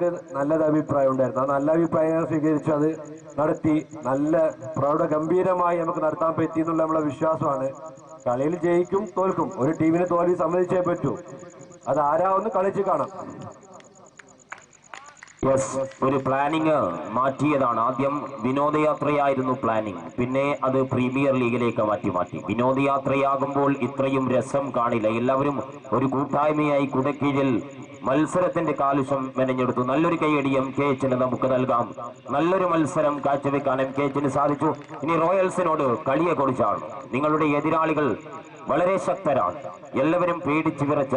നല്ലൊരു അഭിപ്രായം ഉണ്ടായിരുന്നു. ആ നല്ല അഭിപ്രായം സ്വീകരിച്ചു, അത് നടത്തി നല്ല പ്രൗഢഗംഭീരമായി നമുക്ക് നടത്താൻ പറ്റി എന്നുള്ള നമ്മളെ വിശ്വാസമാണ്. കളിയിൽ ജയിക്കും തോൽക്കും, ഒരു ടീമിന് തോൽവി സമ്മതിച്ചേ പറ്റൂ. അത് ആരാവെന്ന് കളിച്ച് കാണാം. യെസ്, ഒരു പ്ലാനിങ് മാറ്റിയതാണ്. ആദ്യം വിനോദയാത്രയായിരുന്നു പ്ലാനിങ്, പിന്നെ അത് പ്രീമിയർ ലീഗിലേക്ക് മാറ്റി. വിനോദയാത്രയാകുമ്പോൾ ഇത്രയും രസം കാണില്ല. എല്ലാവരും ഒരു കൂട്ടായ്മയായി കുടക്കീഴിൽ മത്സരത്തിന്റെ കാലുഷം മെനഞ്ഞെടുത്തു. നല്ലൊരു കൈയടി MKH നമുക്ക് നൽകാം. നല്ലൊരു മത്സരം കാഴ്ചവെക്കാൻ MKH സാധിച്ചു. ഇനി റോയൽസിനോട് കളിയെ കുറിച്ചാണ്. നിങ്ങളുടെ എതിരാളികൾ വളരെ ശക്തരാണ്. എല്ലാവരും പേടിച്ചു വിറച്ച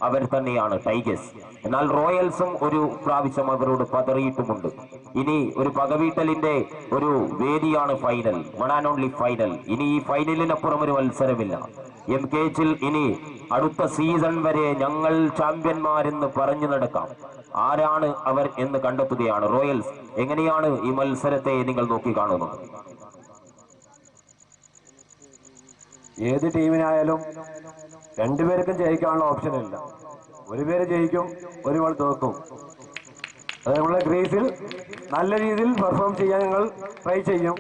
അവർ തന്നെയാണ് ടൈഗേഴ്സ്. എന്നാൽ റോയൽസും ഒരു പ്രാവശ്യം അവരോട് പതറിയിട്ടുമുണ്ട്. ഇനി ഒരു പകവീട്ടലിന്റെ ഒരു വേദിയാണ് final, one and only final. ഇനി ഈ ഫൈനലിനപ്പുറം ഒരു മത്സരമില്ല. MKH ഇനി അടുത്ത സീസൺ വരെ ഞങ്ങൾ ചാമ്പ്യന്മാരെന്ന് പറഞ്ഞു നടക്കാം. ആരാണ് അവർ എന്ന് കണ്ടെത്തുകയാണ് റോയൽസ്. എങ്ങനെയാണ് ഈ മത്സരത്തെ നിങ്ങൾ നോക്കി കാണുന്നത്? ഏത് ടീമിനായാലും രണ്ടുപേർക്കും ജയിക്കാനുള്ള ഓപ്ഷൻ ഇല്ല. ഒരു പേര് ജയിക്കും, ഒരു പേര് തോക്കും. അത് നമ്മളെ ഗ്രീസിൽ നല്ല രീതിയിൽ പെർഫോം ചെയ്യാൻ ഞങ്ങൾ ട്രൈ ചെയ്യും.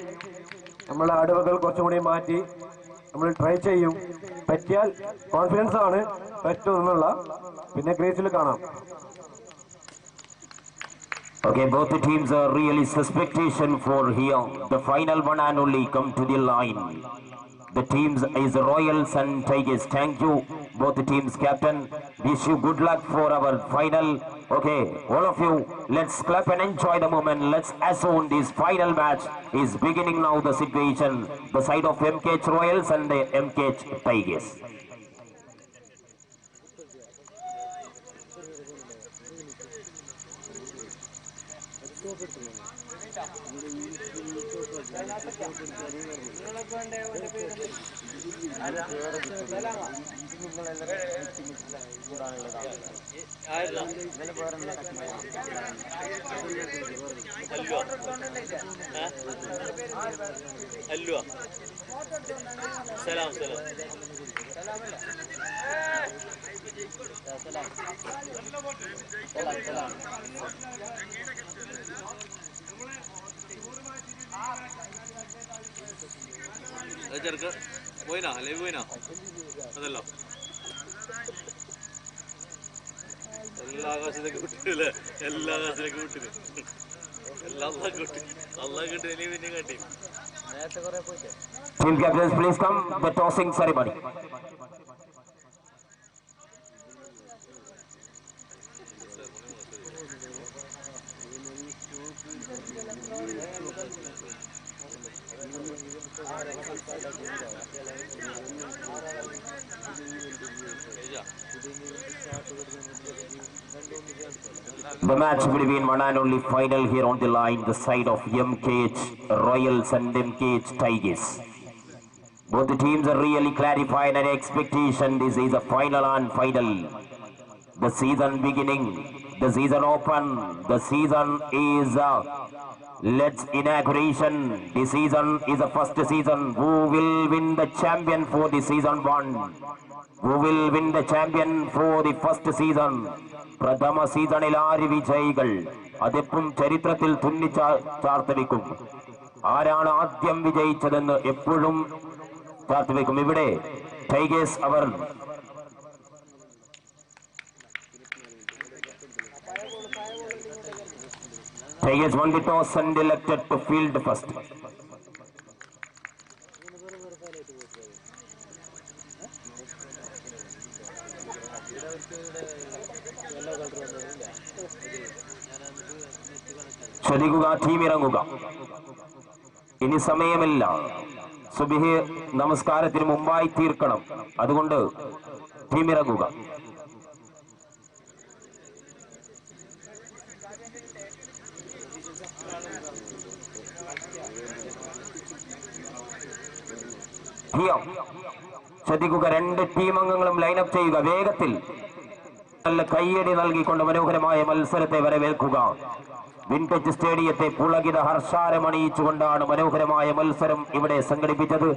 നമ്മളെ അടവുകൾ കുറച്ചും കൂടി മാറ്റി നമ്മൾ ട്രൈ ചെയ്യും. പറ്റിയാൽ കോൺഫിഡൻസ് ആണ് പറ്റുമെന്നുള്ള, പിന്നെ ഗ്രീസിൽ കാണാം. Okay, both the teams are really expectation for here. The final one and only come to the line. The teams is Royals and Tigers. Thank you, both the teams captain. Wish you good luck for our final. Okay, all of you, let's clap and enjoy the moment. Let's assume this final match is beginning now. The situation, the side of MKH Royals and the MKH Tigers. Selam. ചെറുക്ക് പോയിനാ live പോയിനാ അതല്ലോ എല്ലാ ആകാശത്തേക്ക് വിട്ടില്ലേ, എല്ലാ ആകാശത്തേക്ക് വിട്ടിന് എല്ലാം കിട്ടി പിന്നെ കാട്ടി. Team captains, please come. The tossing ceremony. The match between one and only final here on the line, the side of MKH Royals and MKH Tigers. Both the teams are really clarified and expectation. This is a final and final. The season beginning, the season open, the season is let's inauguration. The season is the first season. Who will win the champion for the season one? Who will win the champion for the first season? പ്രഥമ സീസണിൽ 6 വിജയികൾ. അതെപ്പം ചരിത്രത്തിൽ തുന്നിച്ചാർത്തുവെക്കും. ആരാണ് ആദ്യം വിജയിച്ചതെന്ന് എപ്പോഴും ചാർത്തുവെക്കും. ഇവിടെ Tigers അവർ Tigers won the toss and elected to field first. ശ്രദ്ധിക്കുക, ടീം ഇറങ്ങുക. ഇനി സമയമില്ല. സുബ്ഹി നമസ്കാരത്തിന് മുമ്പായി തീർക്കണം. അതുകൊണ്ട് ടീം ഇറങ്ങുക. ശ്രദ്ധിക്കുക, 2 ടീം അംഗങ്ങളും ലൈനപ്പ് ചെയ്യുക. വേഗത്തിൽ നല്ല കയ്യടി നൽകിക്കൊണ്ട് മനോഹരമായ മത്സരത്തെ വരവേൽക്കുക. വിൻറ്റേജ് സ്റ്റേഡിയത്തെ പുളകിത ഹർഷാരമണിയിച്ചുകൊണ്ടാണ് മനോഹരമായ മത്സരം ഇവിടെ സംഘടിപ്പിച്ചത്.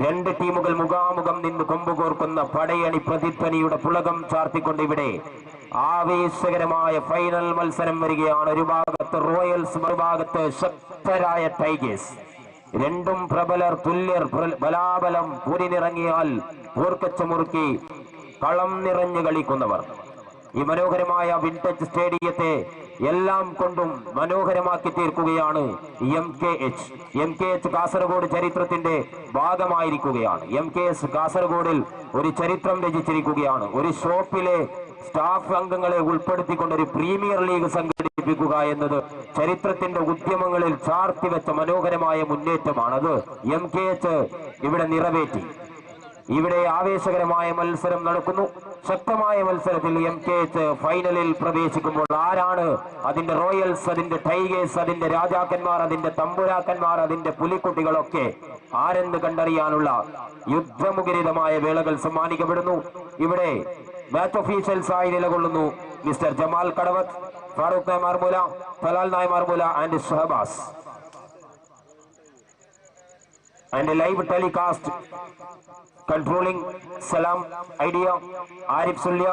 രണ്ട് ടീമുകൾ മുഖാമുഖം നിന്ന് കൊമ്പുകോർക്കുന്ന പടയണി പ്രതിധ്വനിയുടെ പുളകം ചാർത്തിക്കൊണ്ട് ഇവിടെ ആവേശകരമായ ഫൈനൽ മത്സരം വരികയാണ്. ഒരു ഭാഗത്ത് റോയൽസ്, മറുഭാഗത്ത് ശക്തരായ ടൈഗേഴ്സ്. രണ്ടും പ്രബലർ, തുല്യർ, ബലാബലം പൂരിനിറങ്ങിയാൽ പൂർക്കച്ച മുറുക്കി കളം നിറഞ്ഞു കളിക്കുന്നവർ. ഈ മനോഹരമായ വിന്റേജ് സ്റ്റേഡിയത്തെ എല്ലാം കൊണ്ടും മനോഹരമാക്കി തീർക്കുകയാണ് MKH. കാസർഗോഡ് ചരിത്രത്തിന്റെ ഭാഗമായിരിക്കുകയാണ്. MKS കാസർഗോഡിൽ ഒരു ചരിത്രം രചിച്ചിരിക്കുകയാണ്. ഒരു ഷോപ്പിലെ സ്റ്റാഫ് അംഗങ്ങളെ ഉൾപ്പെടുത്തിക്കൊണ്ട് ഒരു പ്രീമിയർ ലീഗ് സംഘടിപ്പിക്കുക എന്നത് ചരിത്രത്തിന്റെ ഉദ്യമങ്ങളിൽ ചാർത്തിവെച്ച മനോഹരമായ മുന്നേറ്റമാണ്. അത് MKH ഇവിടെ നിറവേറ്റി. ഇവിടെ ആവേശകരമായ മത്സരം നടക്കുന്നു. ശക്തമായ മത്സരത്തിൽ MKH ഫൈനലിൽ പ്രവേശിക്കുമ്പോൾ ആരാണ് അതിന്റെ റോയൽസ്, അതിന്റെ ടൈഗേഴ്സ്, അതിന്റെ രാജാക്കന്മാർ, അതിന്റെ തമ്പുരാക്കന്മാർ, അതിന്റെ പുലിക്കുട്ടികളൊക്കെ ആരെന്ന് കണ്ടറിയാനുള്ള യുദ്ധമുഖരിതമായ വേളകൾ സമ്മാനിക്കപ്പെടുന്നു. ഇവിടെ മാച്ച് ഒഫീഷ്യൽസ് ആയി നിലകൊള്ളുന്നു മിസ്റ്റർ ജമാൽ കടവത്ത്, ഫാറൂഖ് നായ് മാർമൂല, തലാൽ നായ് മാർമൂല and Shahbaz. And a live telecast controlling Salam Idea, Arif Sulya,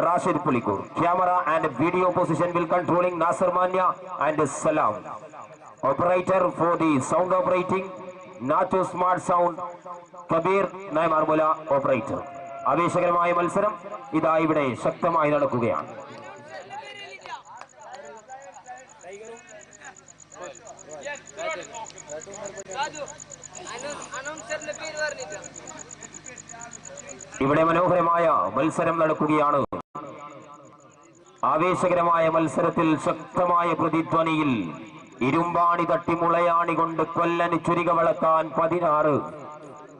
Rashid Pulikur. Camera and video position will controlling Nasser Manya and Salam. Operator for the sound operating Nacho Smart Sound Kabir Naim Armula operator. ആവേശകരമായ മത്സരം ഇതാ ഇവിടെ ശക്തമായി നടക്കുകയാണ്. ഇവിടെ മനോഹരമായ മത്സരം നടക്കുകയാണ്. ആവേശകരമായ മത്സരത്തിൽ ശക്തമായ പ്രതിധ്വനിയിൽ ഇരുമ്പാണി തട്ടി മുളയാണി കൊണ്ട് കൊല്ലന് ചുരിക വളക്കാൻ 16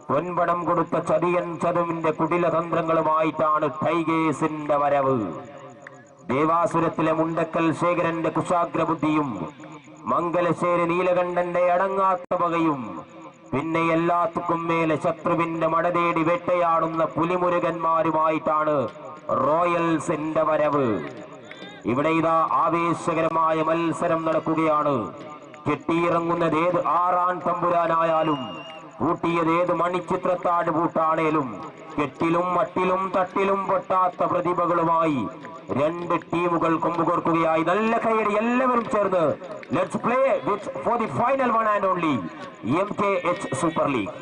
പൊൻപണം കൊടുത്ത ചതിയൻ ചതുവിന്റെ കുടിലതന്ത്രങ്ങളുമായിട്ടാണ് ടൈഗേഴ്സിന്റെ വരവ്. ദേവാസുരത്തിലെ മുണ്ടക്കൽ ശേഖരന്റെ കുശാഗ്രബുദ്ധിയും മംഗലശ്ശേരി നീലകണ്ഠന്റെ അടങ്ങാത്ത വകയും പിന്നെ എല്ലാത്തുക്കും മേലെ ശത്രുവിന്റെ മടതേടി വേട്ടയാടുന്ന പുലിമുരുകന്മാരുമായിട്ടാണ് റോയൽസിന്റെ വരവ്. ഇവിടെ ഇതാ ആവേശകരമായ മത്സരം നടക്കുകയാണ്. കെട്ടിയിറങ്ങുന്നത് ഏത് ആറാൻ തമ്പുരാനായാലും കൂട്ടിയത് ഏത് മണിച്ചിത്രത്താട് പൂട്ടാണേലും കെട്ടിലും മട്ടിലും തട്ടിലും പൊട്ടാത്ത പ്രതിഭകളുമായി രണ്ട് ടീമുകൾ കൊമ്പുകോർക്കുകയായി. നല്ല കൈയടി എല്ലാവരും ചേർന്ന്. Let's play with for the final one and only MKH super league.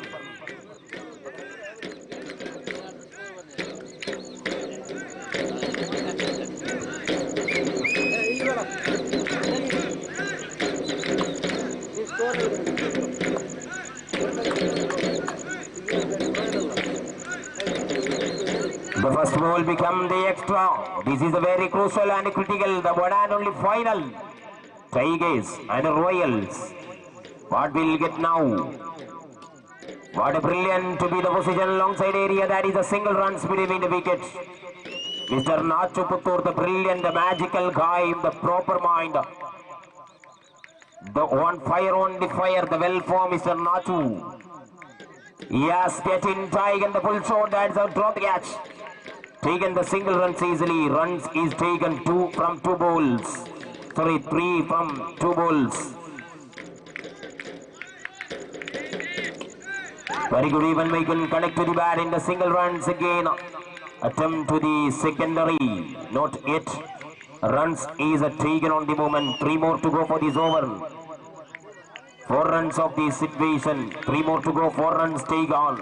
The first ball become the extra. This is a very crucial and critical, the one and only final. Tigers and Royals. What will get now? What a brilliant to be the position alongside area. That is a single runs between the wickets. Mr. Nacho Puttur, the brilliant, the magical guy, the proper mind. The on fire, the well formed Mr. Nacho. Yes, getting Tiger the full shot. That's a drop catch. Taken the single runs easily. Runs is taken 2 from 2 balls. Sorry, 3 from 2 balls. Very good even we can connect to the bat in the single runs again. Attempt to the secondary. Not yet. Runs is taken on the moment. 3 more to go for this over. 4 runs of the situation. 3 more to go. 4 runs take on.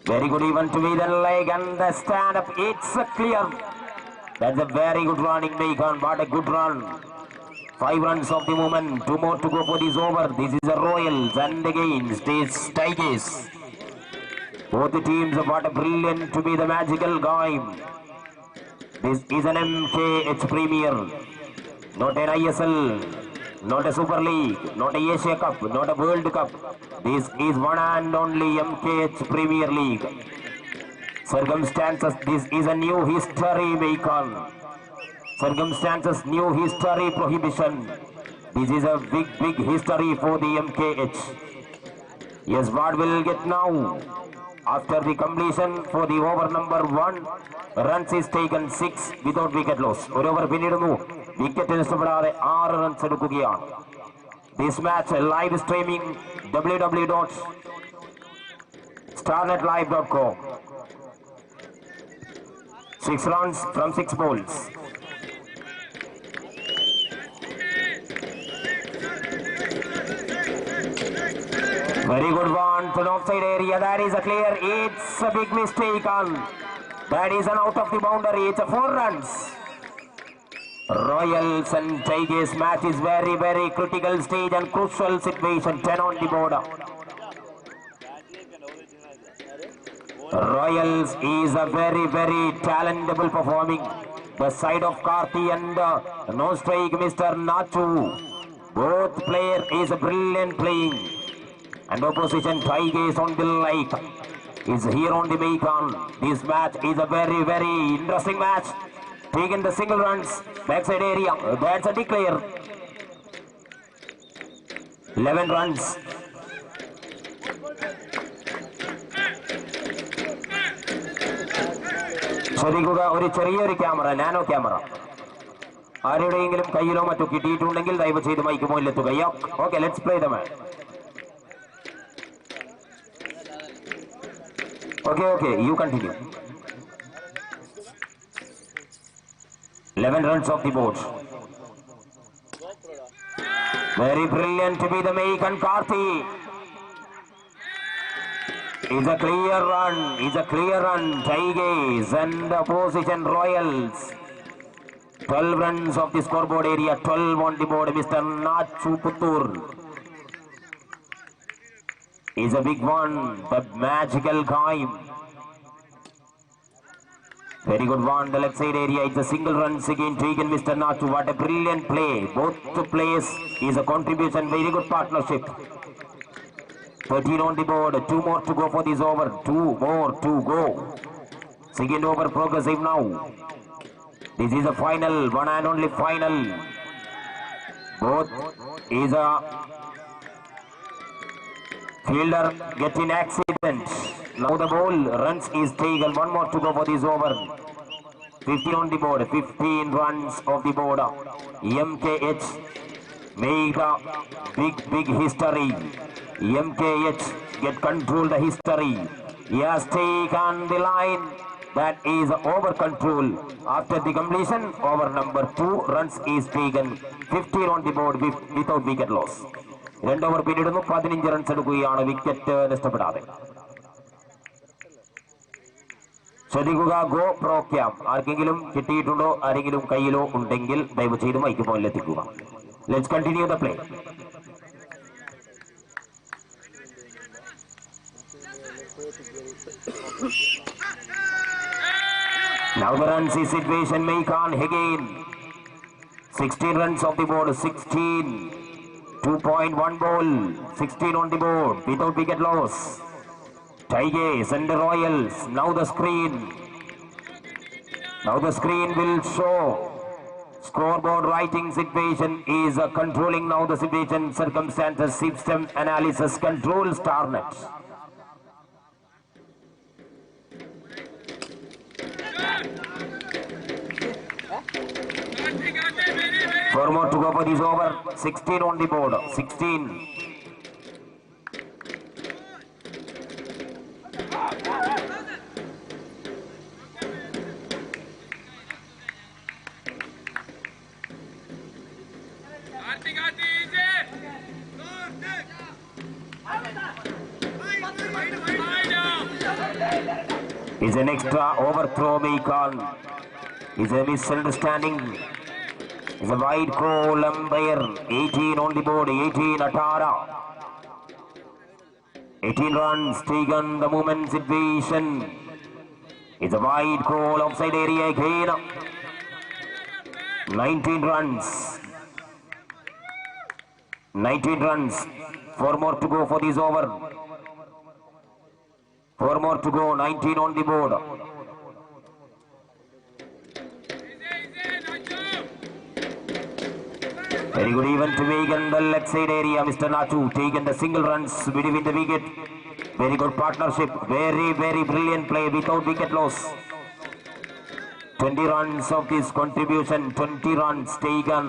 Very good even to be the leg and the stand up. It's a clear. That's a very good running Meikhan. What a good run. 5 runs of the moment. 2 more to go for this over. This is a Royals and again stays Tigers. Both the teams have what a brilliant to be the magical game. This is an MKH Premier. Not an ISL. Not a Super League. Not a Asia Cup. Not a World Cup. This is one and only MKH Premier League. Circumstances. This is a new history Meikhan. Circumstances, new history prohibition. This is a big history for the MKH. Yes, what will get now? After the completion for the over number 1, runs is taken 6 without wicket loss. One over പിന്നിടുന്നു. Wicket നഷ്ടപ്പെടാതെ 6 runs എടുക്കുകയാണ്. This match live streaming www.starnetlive.com. 6 runs from 6 balls. Very good one to the offside area. That is a clear. It's a big mistake on. That is an out of the boundary. It's a 4 runs. Royals and Tigers match is very critical stage and crucial situation. 10 on the board. Royals is a very talentable performing. The side of Karthi and no strike Mr. Nachu. Both player is a brilliant playing. And opposition Tigers on the like is here on the Macon. This match is a very interesting match. Taking the single runs, backside area, that's a declare. 11 runs. ശ്രദ്ധിക്കുക, ഒരു ചെറിയൊരു camera, nano camera ആരുടെയെങ്കിലും കയ്യിലോ മറ്റോ കിട്ടിയിട്ടുണ്ടെങ്കിൽ ദയവ് ചെയ്ത് mike മുന്നിലെത്തുക. Okay, let's play the match. Okay, you continue. 11 runs off the board. Very brilliant to be the Macon Karthi. It's a clear run. Tigers and the opposition Royals. 12 runs off the scoreboard area. 12 on the board. Mr. Nachu Puttur is a big one. The magical time. Very good one. The left side area. It's a single runs again taken. Mr. Nachu. What a brilliant play. Both the players is a contribution. Very good partnership. 13 on the board. 2 more to go for this over. 2 more to go. Second over progressive now. This is a final. One and only final. Both is a fielder getting accident. Now the ball runs is taken. 1 more to go for this over. 15 on the board. 15 runs of the board. MKH made a big history. MKH get control the history. He has taken the line. That is over control. After the completion, over number 2 runs is taken. 15 on the board without wicket loss. 2 over period 15 runs എടുക്കുകയാണ്, wicket നഷ്ടപ്പെടാതെ. ശ്രദ്ധിക്കുക, go pro cam ആർക്കെങ്കിലും കിട്ടിയിട്ടുണ്ടോ, ആരെങ്കിലും കയ്യിലോ ഉണ്ടെങ്കിൽ ദയവ് ചെയ്ത് mike ഫോണിലെത്തിക്കുക. Let's continue the play. Now the runs is situation Macon again. 16 runs off the board. 16. 2.1 ball. 16 on the board without wicket loss. Tigers and the Royals. Now the screen. Now the screen will show. Scoreboard writing situation is controlling now the situation. Circumstances system analysis control Starnet. Four more to go for this over. 16 on the board. 16. Is an extra overthrow Macon. Is a misunderstanding. Is a wide call umpire. 18 on the board. 18 Atara. 18 runs taken. The moment situation. Is a wide call offside area again. 19 runs. 19 runs. 4 more to go for this over. 4 more to go. 19 on the board. Very good even to Macon, the left side area. Mr. Nachu taken the single runs between the wicket. Very good partnership. Very brilliant play without wicket loss. 20 runs of this contribution. 20 runs taken.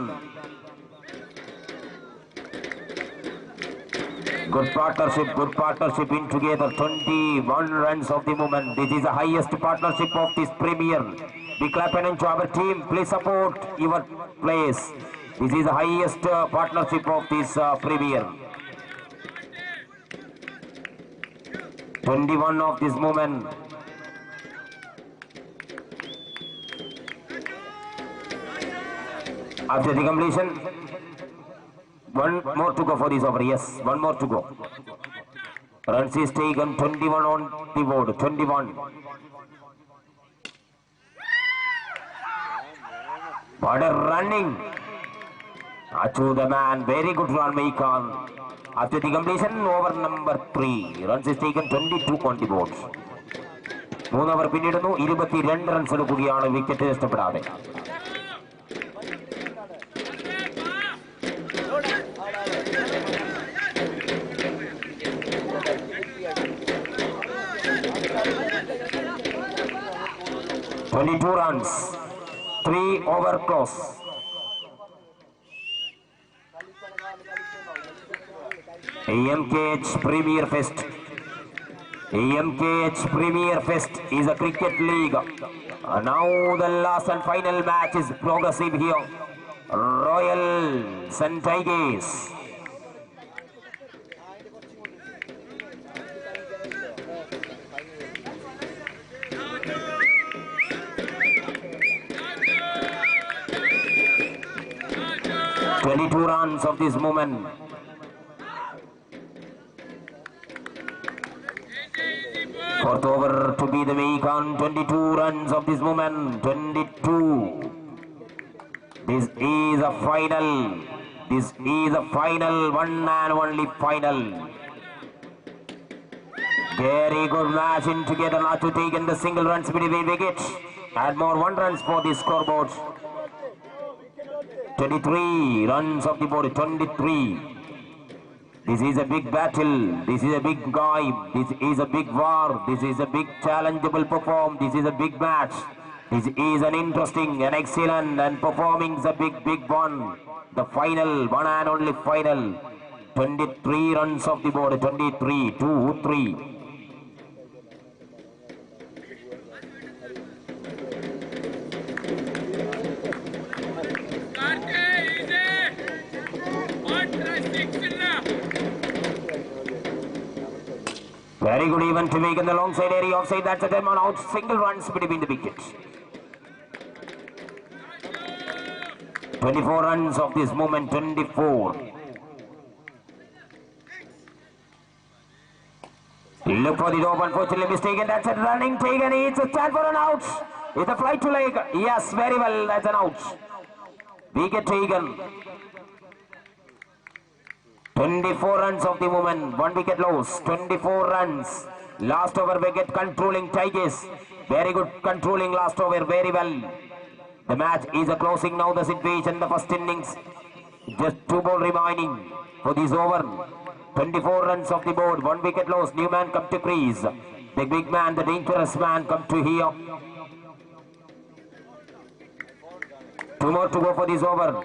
Good partnership in together. 21 runs of the moment. This is the highest partnership of this Premier. Big clap and enjoy our team. Please support your players. This is the highest partnership of this Premier. 21 of this moment. After the completion, one more to go for this over. Yes, one more to go. Runs is taken 21 on the board. 21. What a running. Achu the man. Very good run, Maikan. After the completion, over number 3. Runs is taken 22 on the board. 3 over പിന്നിടുന്നു 22 runs കൂടിയാണ് wicket നഷ്ടപ്പെടാതെ. Two runs, 3 over close. AMKH Premier Fest. AMKH Premier Fest is a cricket league. Now the last and final match is progressive here. Royals and Tigers. Two runs of this moment. Fourth over to be the Maikan. 22 runs of this moment. 22. This is a final. This is a final. One and only final. Very good match in together. Not to take in the single runs between wickets. Add more 1 runs for the scoreboard. 23 runs of the board. 23. This is a big battle. This is a big game. This is a big war. This is a big challengeable perform. This is a big match. This is an interesting and excellent and performing the big one. The final, one and only final. 23 runs of the board. 23, 2, 3. Very good even to make in the long side area offside. That's a 10 man out. Single runs between the wickets. 24 runs of this moment. 24. Look for the top. Unfortunately mistaken. That's a running taken. It's a chance for an out. It's a flight to leg. Yes, very well. That's an out. Wicket taken. 24 runs of the moment, 1 wicket loss, 24 runs. Last over wicket controlling Tigers. Very good controlling last over, very well. The match is closing now the situation, the first innings. Just 2 balls remaining for this over. 24 runs of the board, 1 wicket loss, new man come to crease. The big man, the dangerous man come to here. 2 more to go for this over.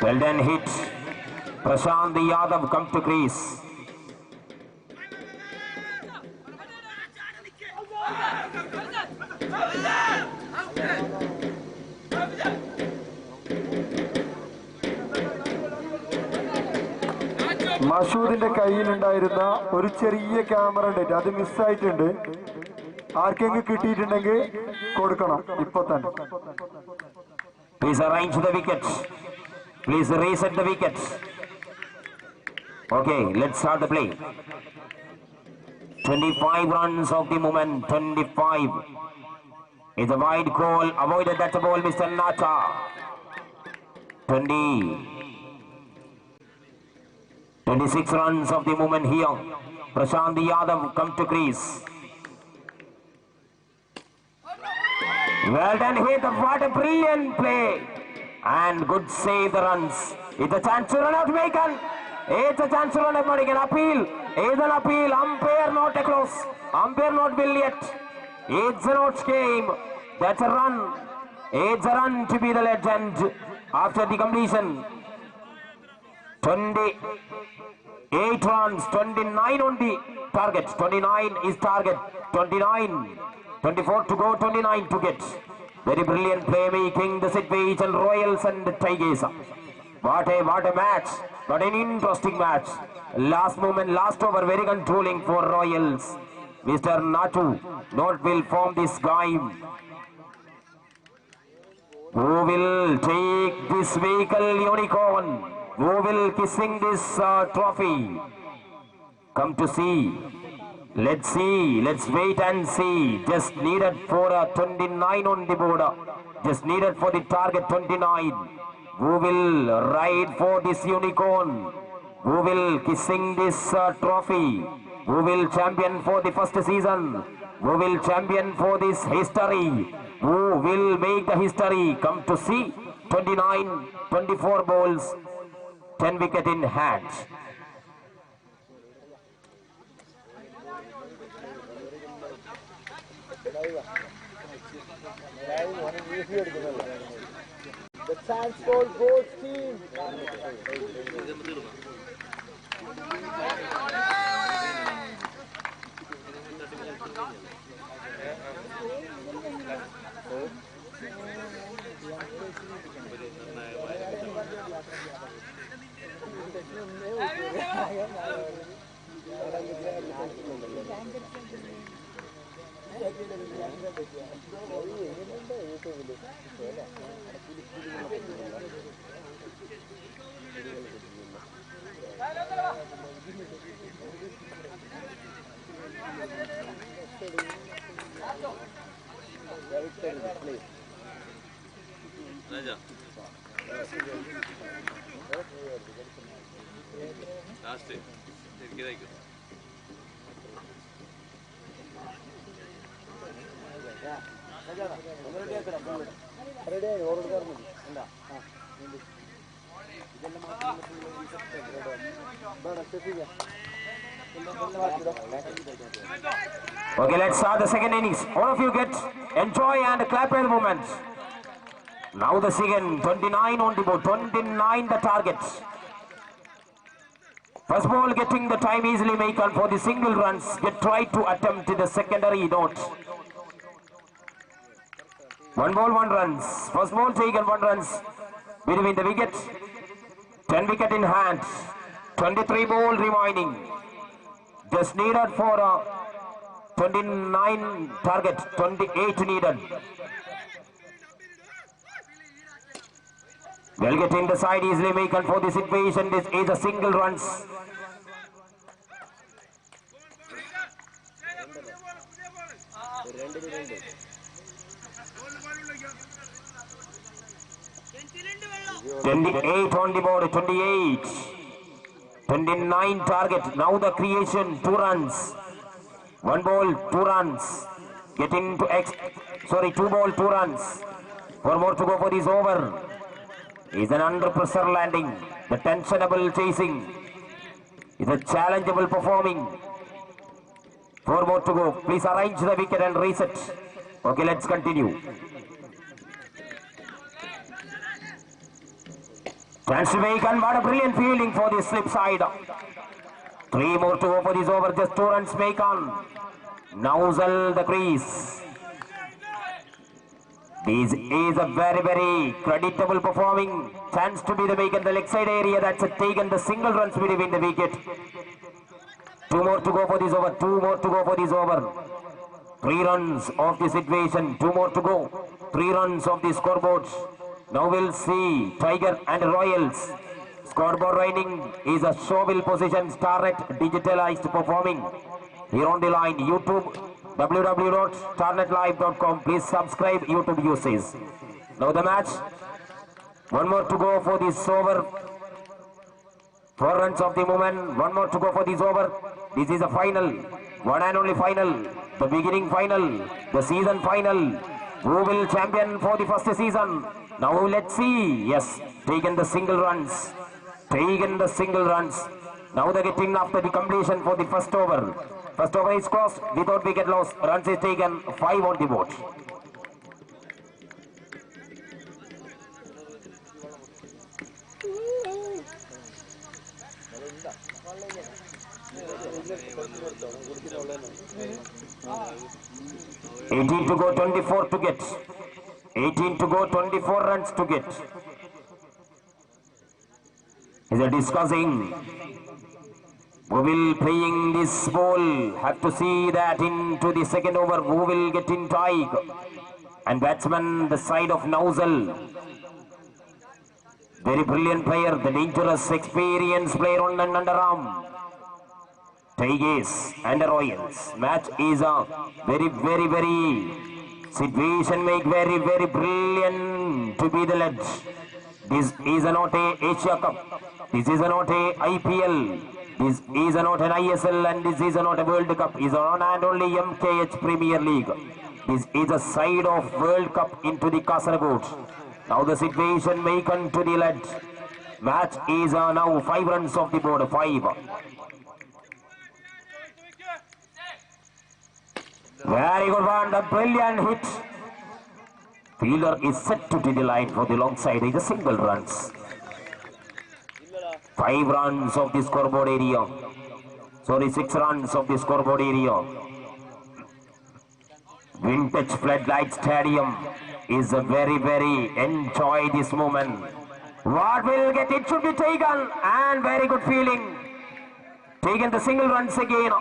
Well done hit. Prashant Yadav come to crease. മഷൂദിന്റെ കയ്യിലുണ്ടായിരുന്ന ഒരു ചെറിയ camera ഉണ്ട്, അത് മിസ്സായിട്ടുണ്ട്. ആർക്കെങ്കിലും കിട്ടിയിട്ടുണ്ടെങ്കിൽ കൊടുക്കണം ഇപ്പൊ തന്നെ. Please arrange the wickets. Please reset the wickets. Okay, let's start the play. 25 runs of the moment. 25. It's a wide call. Avoided that ball, Mr. Nata. 20. 26 runs of the moment here. Prashant Yadav come to crease. Well done hit. What a brilliant play. And good save the runs. It's a chance to run out, Maikan. It's a chance to run out, Maikan. Appeal. It's an appeal. Umpire not a close. Umpire not will yet. It's a not game. That's a run. It's a run to be the legend. after the completion. 28 runs, 29 on the target. 29 is target. 29, 24 to go, 29 to get. Very brilliant playmaking, the situation, Royals and Tigers. What a match. What an interesting match. Last moment, last over, very controlling for Royals. Mr. Natu not will form this game. Who will take this vehicle unicorn? Who will kissing this trophy? Come to see. Let's see. Let's wait and see. Just needed for 29 on the board. Just needed for the target 29. Who will ride for this unicorn? Who will kissing this trophy? Who will champion for the first season? Who will champion for this history? Who will make the history? Come to see. 29, 24 balls, 10 wicket in hand. The chance for both teams. Raja. Last day. Okay, let's start the second innings. All of you get enjoy and clap the moment. Now the second, 29 on the board, 29 the target. First ball getting the time easily Macon for the single runs. Get tried to attempt the secondary note. One ball, one runs. First ball taken, one runs between the wicket. 10 wicket in hand. 23 ball remaining. Just needed for 29 target. 28 needed. Well, getting the side easily Macon for the situation. This is a single runs. "28 on the board, 28. 29 target. Now the creation, 2 runs. 1 ball, 2 runs. Getting to 2 ball, 2 runs. 4 more to go for this over. Is an under pressure landing. The tensionable chasing. Is a challengeable performing. 4 more to go. Please arrange the wicket and reset. Okay, let's continue. Chance to make, and what a brilliant fielding for the slip side. 3 more to go for this over. Just 2 runs make on. Nozzle the crease. This is a very, very creditable performing. Chance to be the make in the leg side area. That's a taken the single runs between the wicket. 2 more to go for this over. 2 more to go for this over. 3 runs of the situation. 2 more to go. 3 runs of the scoreboard. Now we'll see Tiger and Royals. Scoreboard running is a showbill position. Starnet digitalized performing. Here on the line, YouTube, www.starnetlive.com. Please subscribe YouTube users. Now the match. 1 more to go for this over. 4 runs of the moment. 1 more to go for this over. This is a final. One and only final. The beginning final. The season final. Who will champion for the first season? Now let's see. Yes, taken the single runs. Taken the single runs. Now the getting after the completion for the first over. First over is crossed without wicket loss. Runs is taken, 5 on the board. 18 to go, 24 to get. 18 to go, 24 runs to get. Is it discussing? Who will playing this ball? Have to see that into the second over. Who will get in tie? And batsman the side of Nozzle. Very brilliant player, the dangerous, experienced player on an underarm. Tigers and the Royals. Match is a very situation make very brilliant to be the lead. This is not a Asia Cup. This is not a IPL. This is not an ISL and this is not a World Cup. It is on and only MKH Premier League. This is a side of World Cup into the Kasaragod. Now the situation may come to the lead. Match is now 5 runs off the board. 5. Very good one. The brilliant hit. Fielder is set to the line for the long side. It's a single runs. 5 runs of the scoreboard area. Sorry, 6 runs of the scoreboard area. Vintage Floodlight Stadium is a very enjoy this moment. What will get it should be taken and very good feeling. Taken the single runs again.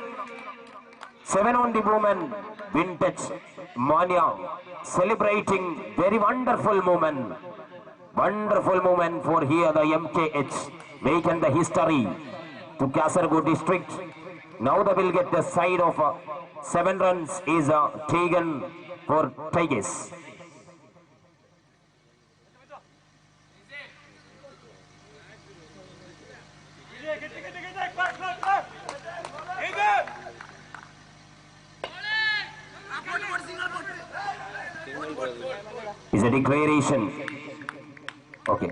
7 on the moment. Vintage Mania celebrating very wonderful moment. Wonderful moment for here the MKH making the history to Kasaragod district. Now they will get the side of 7 runs is taken for Tigers. Is a declaration. Okay.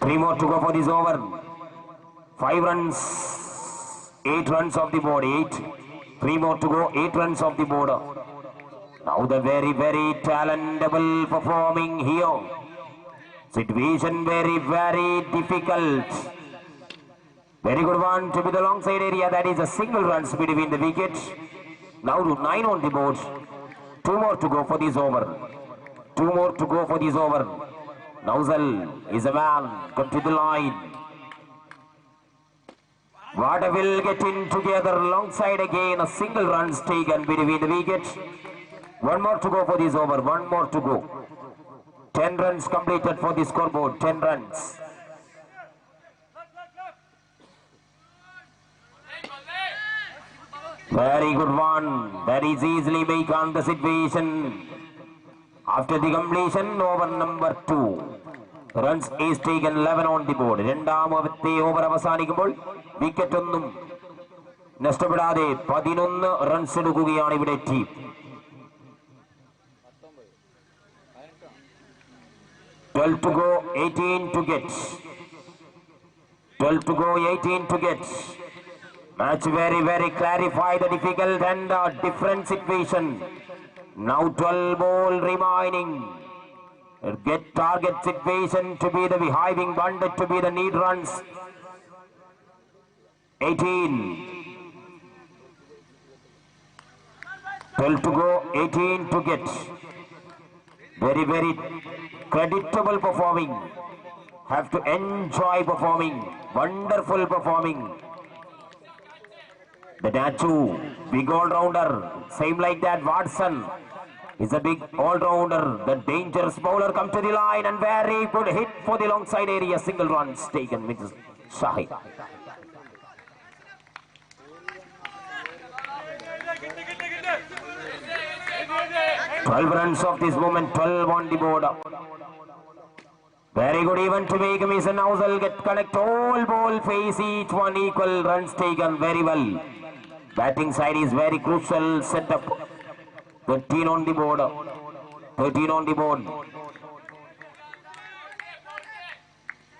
3 more to go for this over. 5 runs, 8 runs off the board. 8. 3 more to go. 8 runs off the board. Now the very talentable performing here. Situation very difficult. Very good one to be the long side area. That is a single runs between the wickets. Now 9 on the board. 2 more to go for this over. 2 more to go for this over. Nozzle is a man. Got to the line. What will get in together alongside again. A single runs taken between the wickets. 1 more to go for this over. 1 more to go. 10 runs completed for the scoreboard. 10 runs. Very good one. That is easily make on the situation. After the completion, over number 2. Runs is taken 11 on the board. രണ്ടാമത്തെ over അവസാനിക്കുമ്പോൾ wicket ഒന്നും നഷ്ടപ്പെടാതെ 11 runs എടുക്കുകയാണ് ഇവിടെ team. Twelve to go, 18 to get. 12 to go, 18 to get. Match very clarify the difficult and different situation. Now 12 ball remaining. Get target situation to be the behaving bandit to be the need runs. 18. 12 to go, 18 to get. Very creditable performing. Have to enjoy performing. Wonderful performing. The Nachu, big all-rounder. Same like that, Watson is a big all-rounder. The dangerous bowler come to the line and very good hit for the long side area. Single runs taken with Shahid. 12 runs of this moment, 12 on the board. Very good even to make Mr. Nozzle get connect all ball face each one equal runs taken very well. Batting side is very crucial setup. 13 on the board. 13 on the board.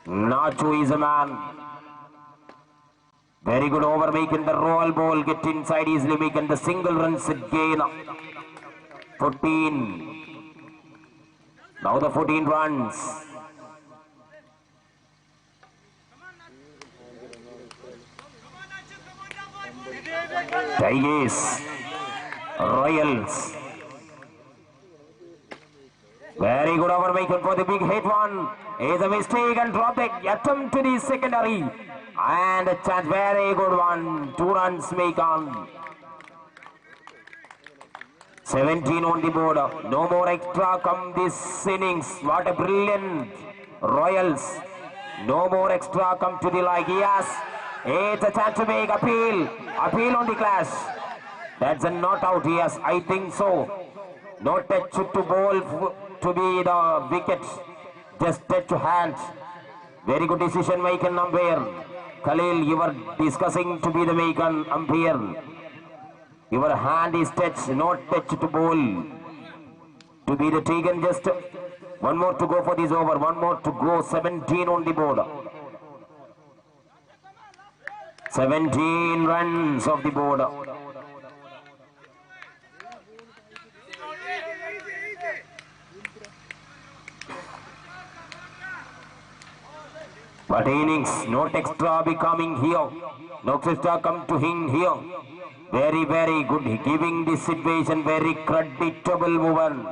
Nacho is a man. Very good over making the roll ball get inside easily making the single runs again. 14. Now the 14 runs. Tigers, Royals. Very good over making for the big hit one. Is a mistake and drop the attempt to the secondary. And a chance, very good one. 2 runs make on. 17 on the board. No more extra come this innings. What a brilliant Royals. No more extra come to the leg. Yes. It's a chance to make appeal. Appeal on the clash. That's a not out. Yes, I think so. No touch to ball to be the wicket. Just touch to hand. Very good decision making umpire. Khalil, you were discussing to be the making umpire. Your hand is touched, not touch to ball. To be the taken, just one more to go for this over. One more to go. 17 on the board. 17 runs of the board. But innings, not extra becoming here. No extra come to him here. Very, very good. Giving this situation very creditable movement.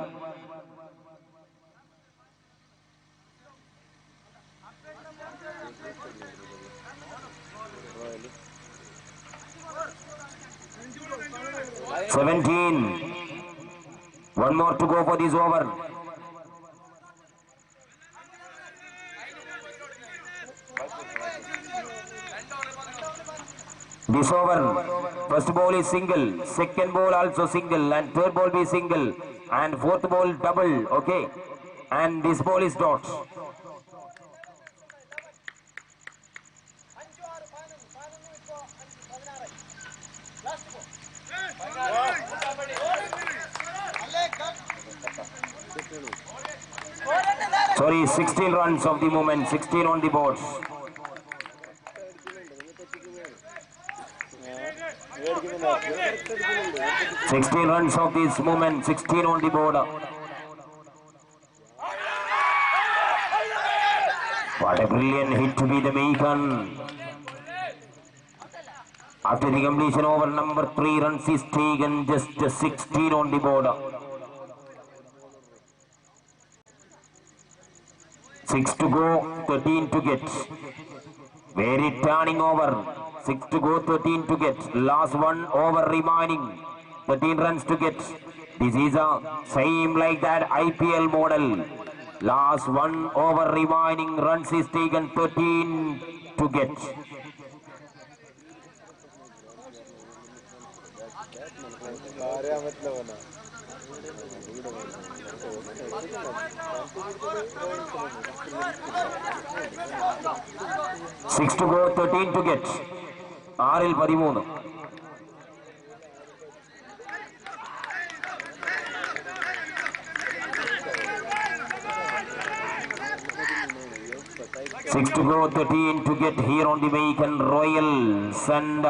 One more to go for this over. This over, first ball is single, second ball also single, and third ball be single, and fourth ball double, okay, and this ball is dot. Sorry, 16 runs of the moment, 16 on the board. 16 runs of this moment, 16 on the board. What a brilliant hit to be the Macon. After the completion over number 3 runs is taken, just 16 on the board. 6 to go, 13 to get. Very turning over. 6 to go, 13 to get. Last one over remaining. 13 runs to get. This is a same like that IPL model. Last one over remaining runs is taken, 13 to get. Six to go, 13 to get. Aril 13. Six to go, 13 to get here on the Macon Royals, and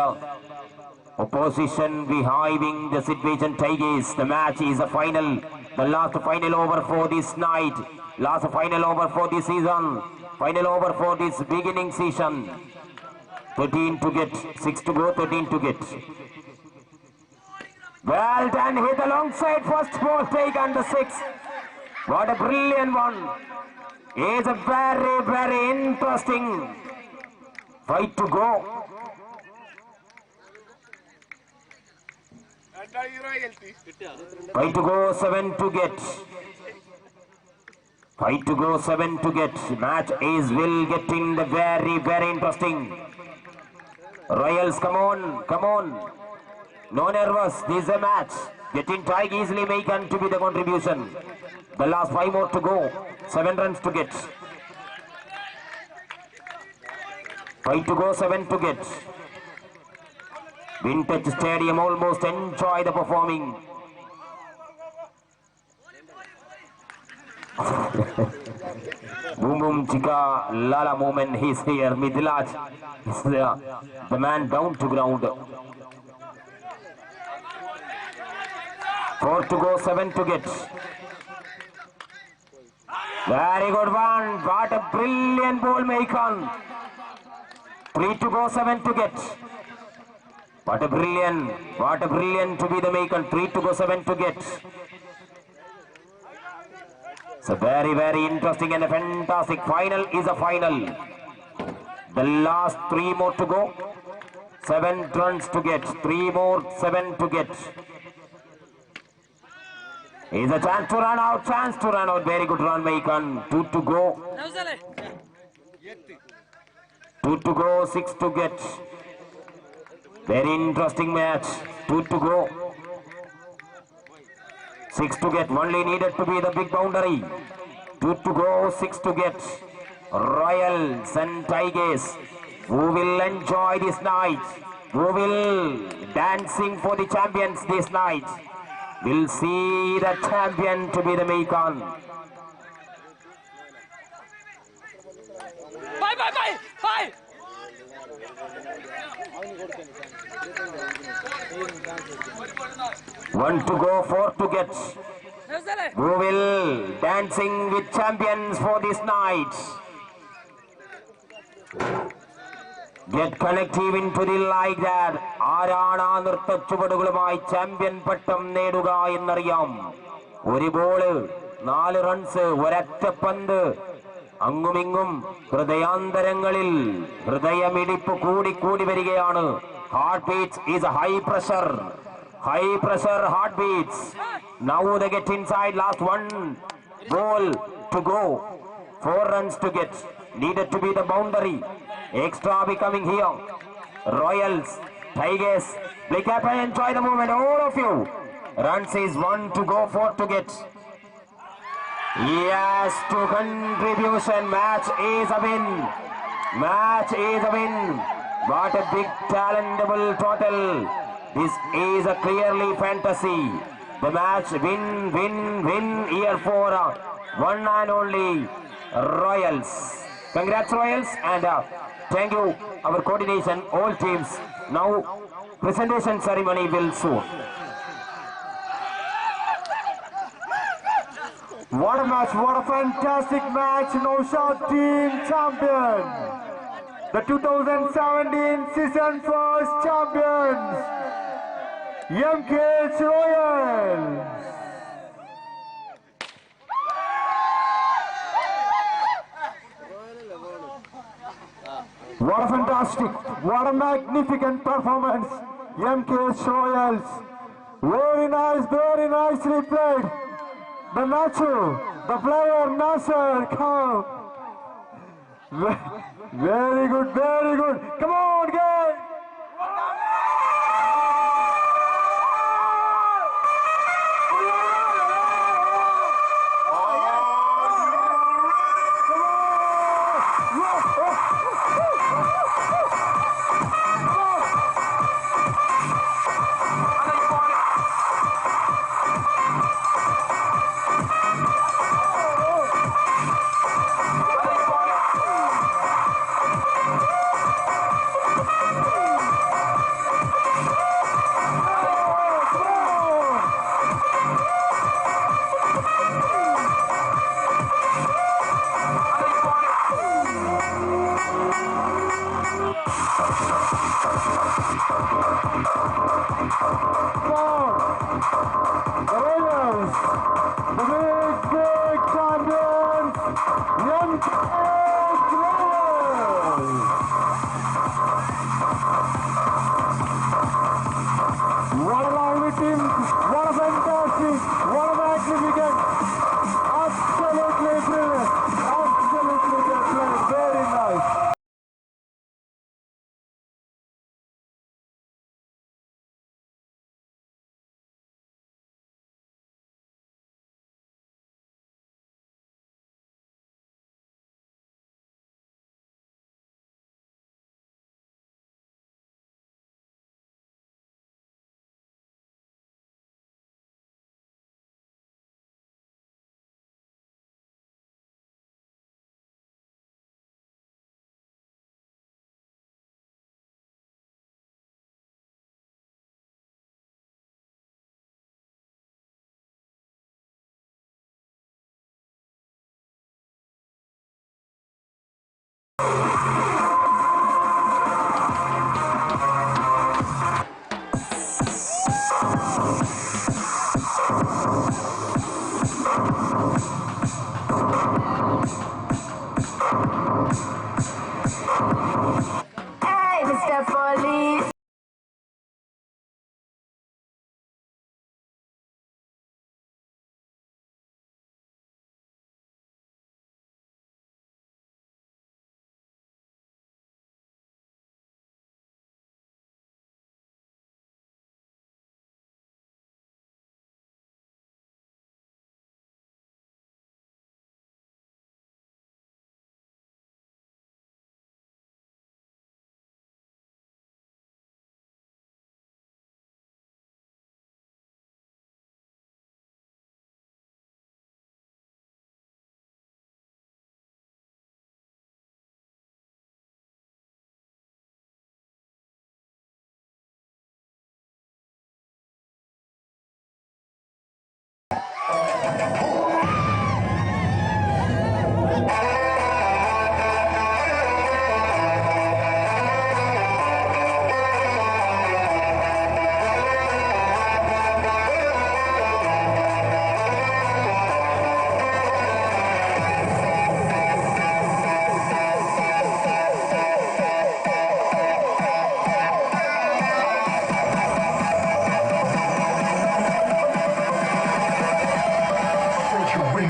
opposition behaving the situation Tigers. The match is a final, the last final over for this night, last final over for this season, final over for this beginning season. 13 to get, 6 to go, 13 to get. Well done, hit alongside, first ball taken, the 6. What a brilliant one. It's a very, very interesting 5 to go. 5 to go, 7 to get. 5 to go, 7 to get. Match is will getting the very, very interesting. Royals, come on, come on. No nervous, this is a match. Getting tied easily Macon to be the contribution. The last 5 more to go. 7 runs to get. 5 to go, 7 to get. Vintage Stadium almost enjoy the performing. Boom boom chika lala movement, he's here. Midilaj is the man down to ground. 4 to go, 7 to get. Very good one. What a brilliant ball, Macon. 3 to go, 7 to get. What a brilliant to be the Macon. 3 to go, 7 to get. So very interesting and a fantastic final is a final. The last 3 more to go. 7 runs to get. 3 more, 7 to get. Is a chance to run out. Very good run, Macon. 2 to go. 2 to go, 6 to get. Very interesting match. 2 to go. 6 to get. Only needed to be the big boundary. 2 to go, 6 to get. Royals and Tigers, who will enjoy this night, who will dancing for the champions this night, will see the champion to be the Macon. Bye. 1 to go, 4 to get. Who will dancing with champions for this night? Get connective into the like that. ആരാണ് ആ നൃത്തച്ചുവടുകളുമായി champion പട്ടം നേടുക എന്നറിയാം. ഒരു ball, 4 runs, ഒരൊറ്റ പന്ത്. അങ്ങുമിങ്ങും ഹൃദയാന്തരങ്ങളിൽ ഹൃദയമിടിപ്പ് കൂടി വരികയാണ്. Heart beats is high pressure heartbeats. Now they get inside. Last 1 ball to go. 4 runs to get. Needed to be the boundary. Extra becoming here. Royals, Tigers, Blake up and enjoy the moment. All of you. Runs is 1 to go, 4 to get. Yes, to contribution. Match is a win. What a big talentable total. This is a clearly fantasy. The match win here for one and only Royals. Congrats Royals, and thank you our coordination, all teams. Now presentation ceremony will soon. What a match, what a fantastic match. Naushad team champion. The 2017 season first champions, MKH Royals. What a fantastic, what a magnificent performance, MKH Royals. Very nicely played. The Nacho, the player Nasser, come. Very good. Come on, guys.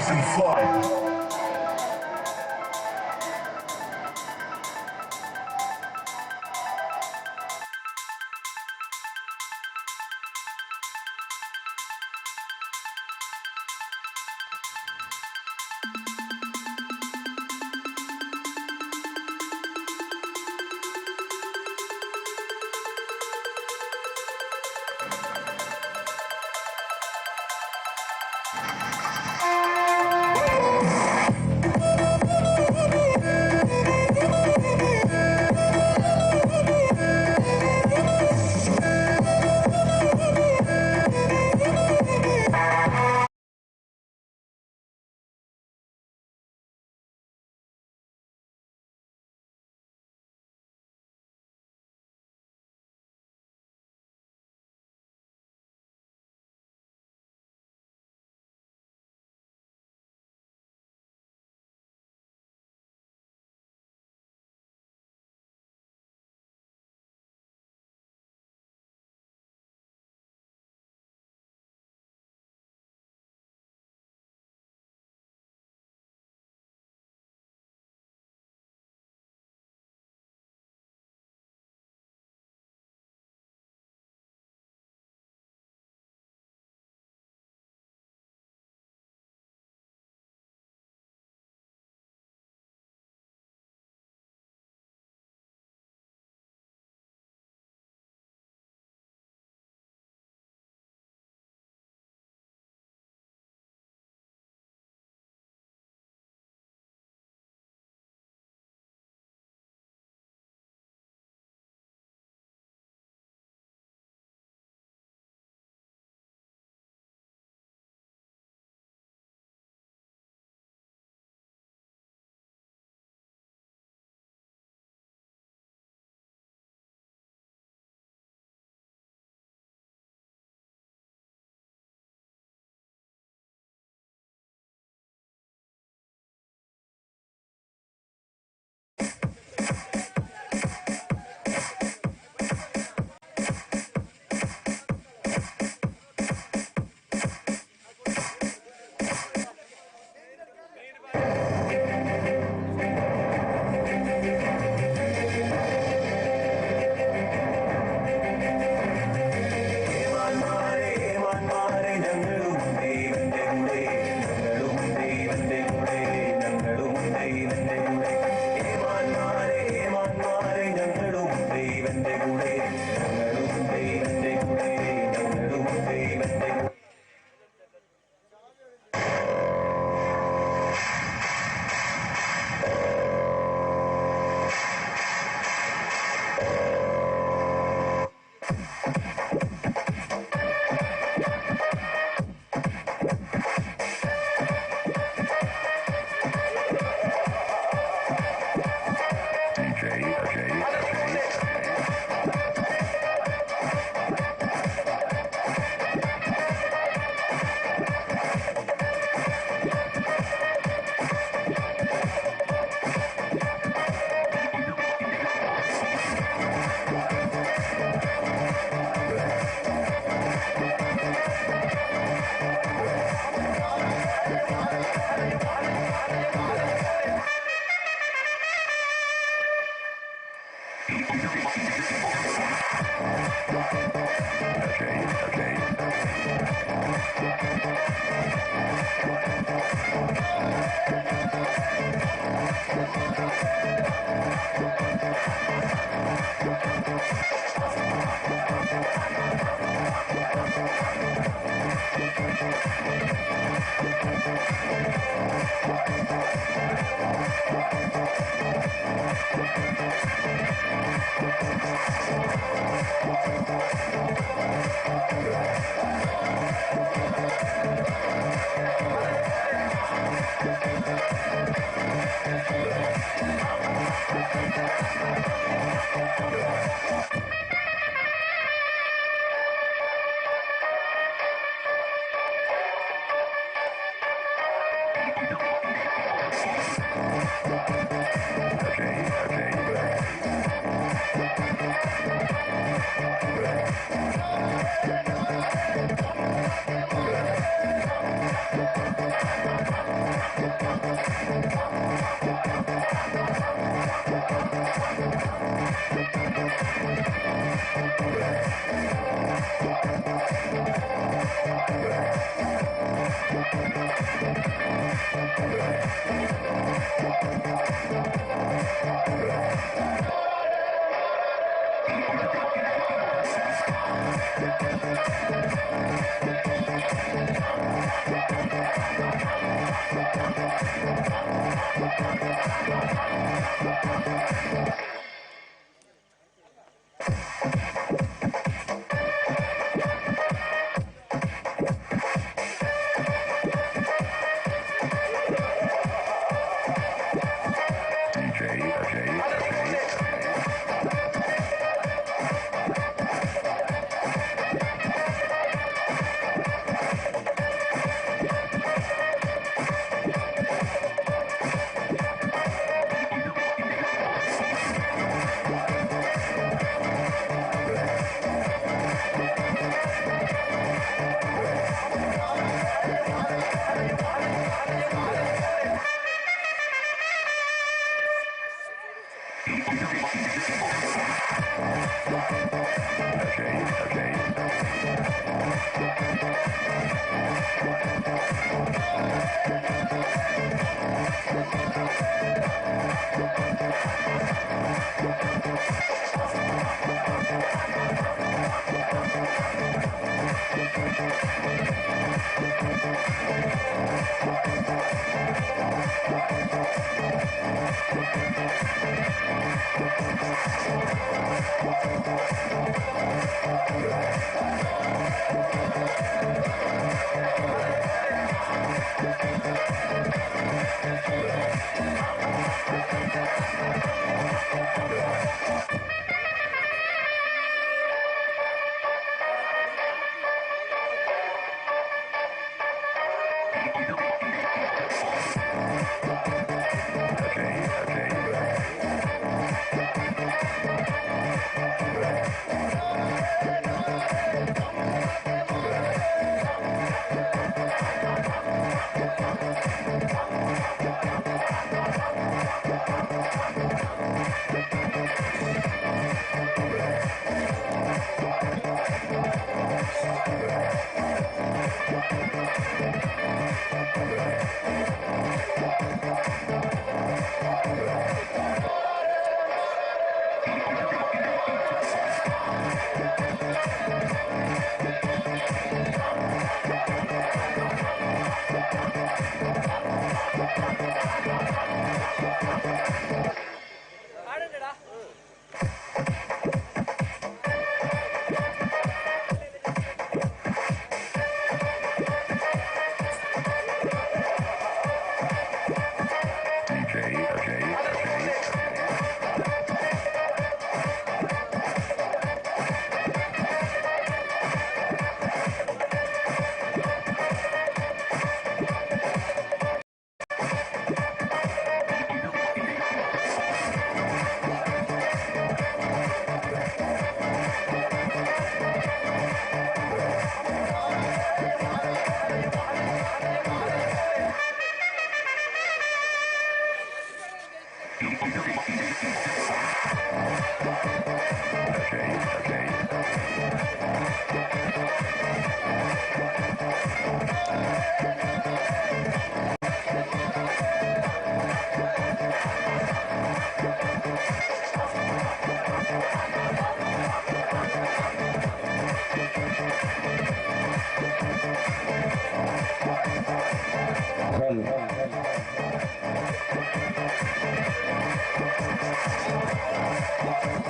Houston fly.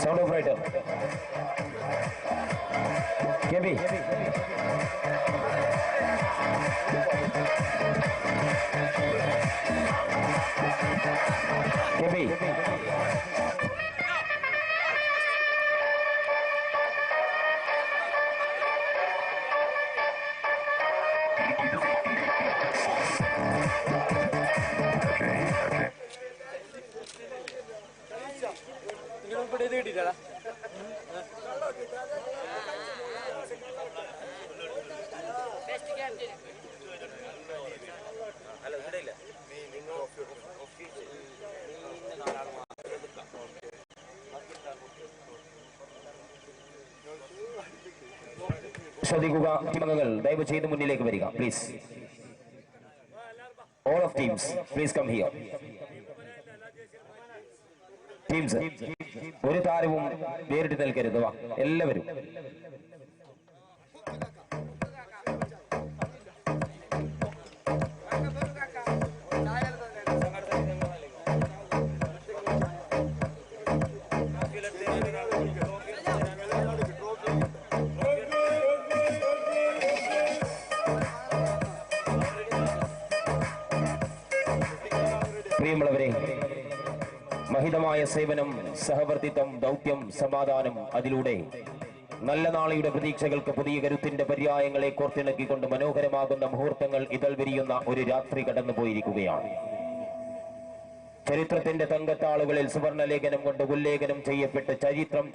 Sound operator. KB. ശ്രദ്ധിക്കുക, ടീമംഗങ്ങൾ ദയവ് ചെയ്ത് മുന്നിലേക്ക് വരിക please. All of teams, please come here. Teams, ഒരു താരവും നേരിട്ട് നിൽക്കരുത്. വാ എല്ലാവരും. പ്രിയമുള്ളവരെ, മഹിതമായ സേവനം, സഹവർത്തിത്വം, ദൗത്യം, സമാധാനം, അതിലൂടെ നല്ല നാളെയുടെ പ്രതീക്ഷകൾക്ക് പുതിയ കരുത്തിന്റെ പര്യായങ്ങളെ കോർത്തിണക്കിക്കൊണ്ട് മനോഹരമാകുന്ന മുഹൂർത്തങ്ങൾ ഇതൾ വിരിയുന്ന ഒരു രാത്രി കടന്നുപോയിരിക്കുകയാണ്. ചരിത്രത്തിന്റെ തങ്കത്താളുകളിൽ സുവർണലേഖനം കൊണ്ട് ഉല്ലേഖനം ചെയ്യപ്പെട്ട്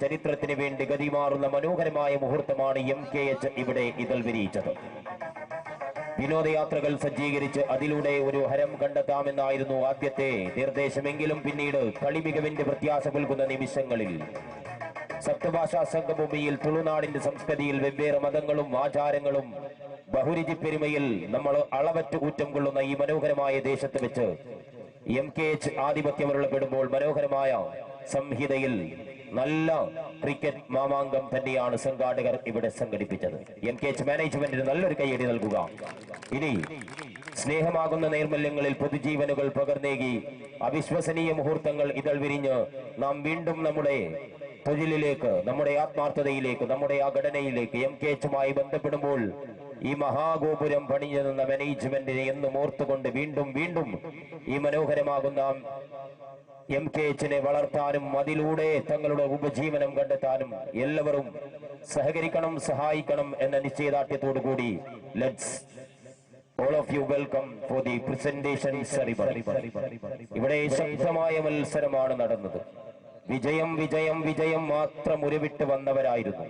ചരിത്രത്തിന് വേണ്ടി ഗതിമാറുന്ന മനോഹരമായ മുഹൂർത്തമാണ് MKH ഇവിടെ ഇതൾ വിരിയിച്ചത്. വിനോദയാത്രകൾ സജ്ജീകരിച്ച് അതിലൂടെ ഒരു ഹരം കണ്ടെത്താമെന്നായിരുന്നു ആദ്യത്തെ നിർദ്ദേശമെങ്കിലും പിന്നീട് കളി മികവിന്റെ പ്രത്യാശ നൽകുന്ന നിമിഷങ്ങളിൽ സപ്തഭാഷാ സംഗമഭൂമിയിൽ തുളുനാടിന്റെ സംസ്കൃതിയിൽ വെവ്വേറെ മതങ്ങളും ആചാരങ്ങളും ബഹുരുചി പെരുമയിൽ നമ്മൾ അളവറ്റ് ഊറ്റം കൊള്ളുന്ന ഈ മനോഹരമായ ദേശത്ത് വെച്ച് MKH ആധിപത്യമരുളപ്പെടുമ്പോൾ മനോഹരമായ സംഹിതയിൽ നല്ല ക്രിക്കറ്റ് മാമാങ്കം തന്നെയാണ് സംഘാടകർ ഇവിടെ സംഘടിപ്പിച്ചത്. MKH മാനേജ്മെന്റിന് നല്ലൊരു കൈയടി നൽകുക. ഇനി സ്നേഹമാകുന്ന നൈർമല്യങ്ങളിൽ പൊതുജീവനുകൾ പകർന്നേകി അവിശ്വസനീയ മുഹൂർത്തങ്ങൾ ഇതൾ വിരിഞ്ഞ് നാം വീണ്ടും നമ്മുടെ തൊഴിലിലേക്ക്, നമ്മുടെ ആത്മാർത്ഥതയിലേക്ക്, നമ്മുടെ ആ ഘടനയിലേക്ക് MKHുമായി ബന്ധപ്പെടുമ്പോൾ ഈ മഹാഗോപുരം പണിഞ്ഞു നിന്ന മാനേജ്മെന്റിനെ എന്നും ഓർത്തുകൊണ്ട് വീണ്ടും ഈ മനോഹരമാകുന്ന MKHനെ വളർത്താനും അതിലൂടെ തങ്ങളുടെ ഉപജീവനം കണ്ടെത്താനും എല്ലാവരും സഹകരിക്കണം, സഹായിക്കണം എന്ന നിശ്ചയദാർഢ്യത്തോടു കൂടി let's all of you welcome for the presentation ceremony. ഇവിടെ ശക്തമായ മത്സരമാണ് നടന്നത്. വിജയം മാത്രം ഉരുവിട്ട് വന്നവരായിരുന്നു.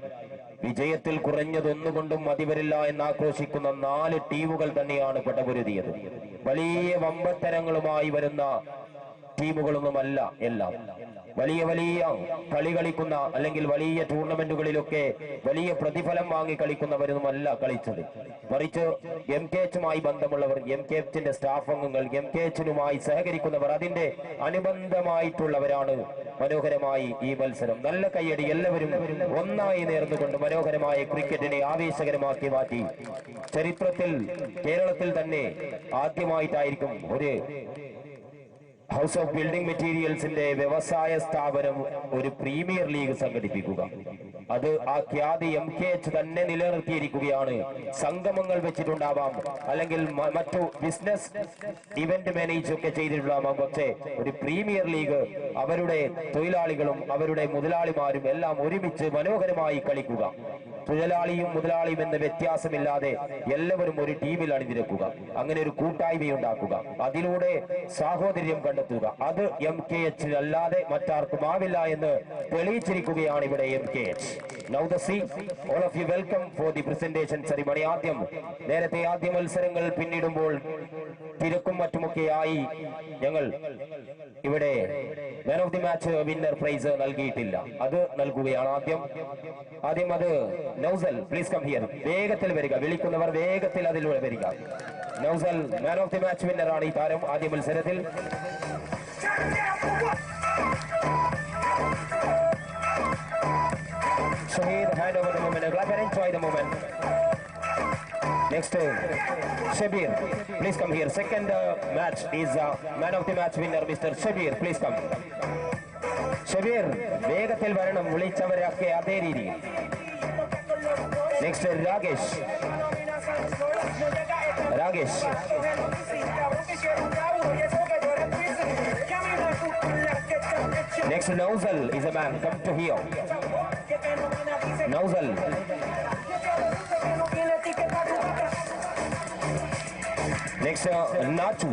വിജയത്തിൽ കുറഞ്ഞതൊന്നുകൊണ്ടും മതിവരില്ല എന്ന് ആക്രോശിക്കുന്ന 4 ടീമുകൾ തന്നെയാണ് പടപൊരുതിയത്. വലിയ വമ്പത്തരങ്ങളുമായി വരുന്ന ടീമുകളൊന്നുമല്ല എല്ലാം. വലിയ കളി കളിക്കുന്ന അല്ലെങ്കിൽ വലിയ ടൂർണമെന്റുകളിലൊക്കെ വലിയ പ്രതിഫലം വാങ്ങി കളിക്കുന്നവരൊന്നുമല്ല കളിച്ചത്. മറിച്ച് MKHുമായി ബന്ധമുള്ളവർ, MKHന്റെ സ്റ്റാഫ് അംഗങ്ങൾ, MKHനുമായി സഹകരിക്കുന്നവർ, അതിന്റെ അനുബന്ധമായിട്ടുള്ളവരാണ് മനോഹരമായി ഈ മത്സരം. നല്ല കയ്യടി, എല്ലാവരും ഒന്നായി നേർന്നുകൊണ്ട് മനോഹരമായ ക്രിക്കറ്റിനെ ആവേശകരമാക്കി മാറ്റി. ചരിത്രത്തിൽ കേരളത്തിൽ തന്നെ ആദ്യമായിട്ടായിരിക്കും ഒരു ഹൗസ് ഓഫ് ബിൽഡിംഗ് മെറ്റീരിയൽസിന്റെ വ്യവസായ സ്ഥാപനം ഒരു പ്രീമിയർ ലീഗ് സംഘടിപ്പിക്കുക. അത് ആ ഖ്യാതി MKH തന്നെ നിലനിർത്തിയിരിക്കുകയാണ്. സംഗമങ്ങൾ വെച്ചിട്ടുണ്ടാവാം, അല്ലെങ്കിൽ മറ്റു ബിസിനസ് ഇവന്റ് മാനേജ് ഒക്കെ ചെയ്തിട്ടുണ്ടാവാം. പക്ഷേ ഒരു പ്രീമിയർ ലീഗ് അവരുടെ തൊഴിലാളികളും അവരുടെ മുതലാളിമാരും എല്ലാം ഒരുമിച്ച് മനോഹരമായി കളിക്കുക. തൊഴിലാളിയും മുതലാളിയും എന്ന വ്യത്യാസമില്ലാതെ എല്ലാവരും ഒരു ടീമിൽ അണിനിരക്കുക. അങ്ങനെ ഒരു കൂട്ടായ്മയുണ്ടാക്കുക. അതിലൂടെ സാഹോദര്യം കണ്ടെത്തുക. അത് MKH അല്ലാതെ മറ്റാർക്കും ആവില്ല എന്ന് തെളിയിച്ചിരിക്കുകയാണ് ഇവിടെ MKH. Now the scene, all of you welcome for the presentation ceremony. നേരത്തെ ആദ്യ മത്സരങ്ങൾ പിന്നിടുമ്പോൾ തിരക്കും മറ്റുമൊക്കെയായി ഞങ്ങൾ ഇവിടെ man of the match winner prize നൽകിയിട്ടില്ല. അത് നൽകുകയാണ് ആദ്യം അത് നൗസൽ, പ്ലീസ് കം ഹിയർ. വേഗത്തിൽ വരിക, വിളിക്കുന്നവർ വേഗത്തിൽ അതിലൂടെ വരിക. Nauzal man of the match winner ആണ് ഈ താരം ആദ്യ മത്സരത്തിൽ. Shahid, hand over the moment. Clap and enjoy the moment. Next, Shabir, please come here. Second match is man of the match winner, Mr. Shabir. Please come. Shabir, വേഗത്തിൽ വരണം, വിളിച്ചവരൊക്കെ അതേ രീതിയിൽ. Next, Ragesh. Next, Nauzal is a man. Come to here. Nauzal. Next, Nachu.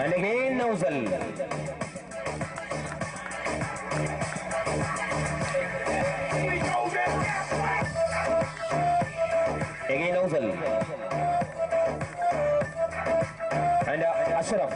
And again, Nauzal. Again, Nauzal. And Ashraf.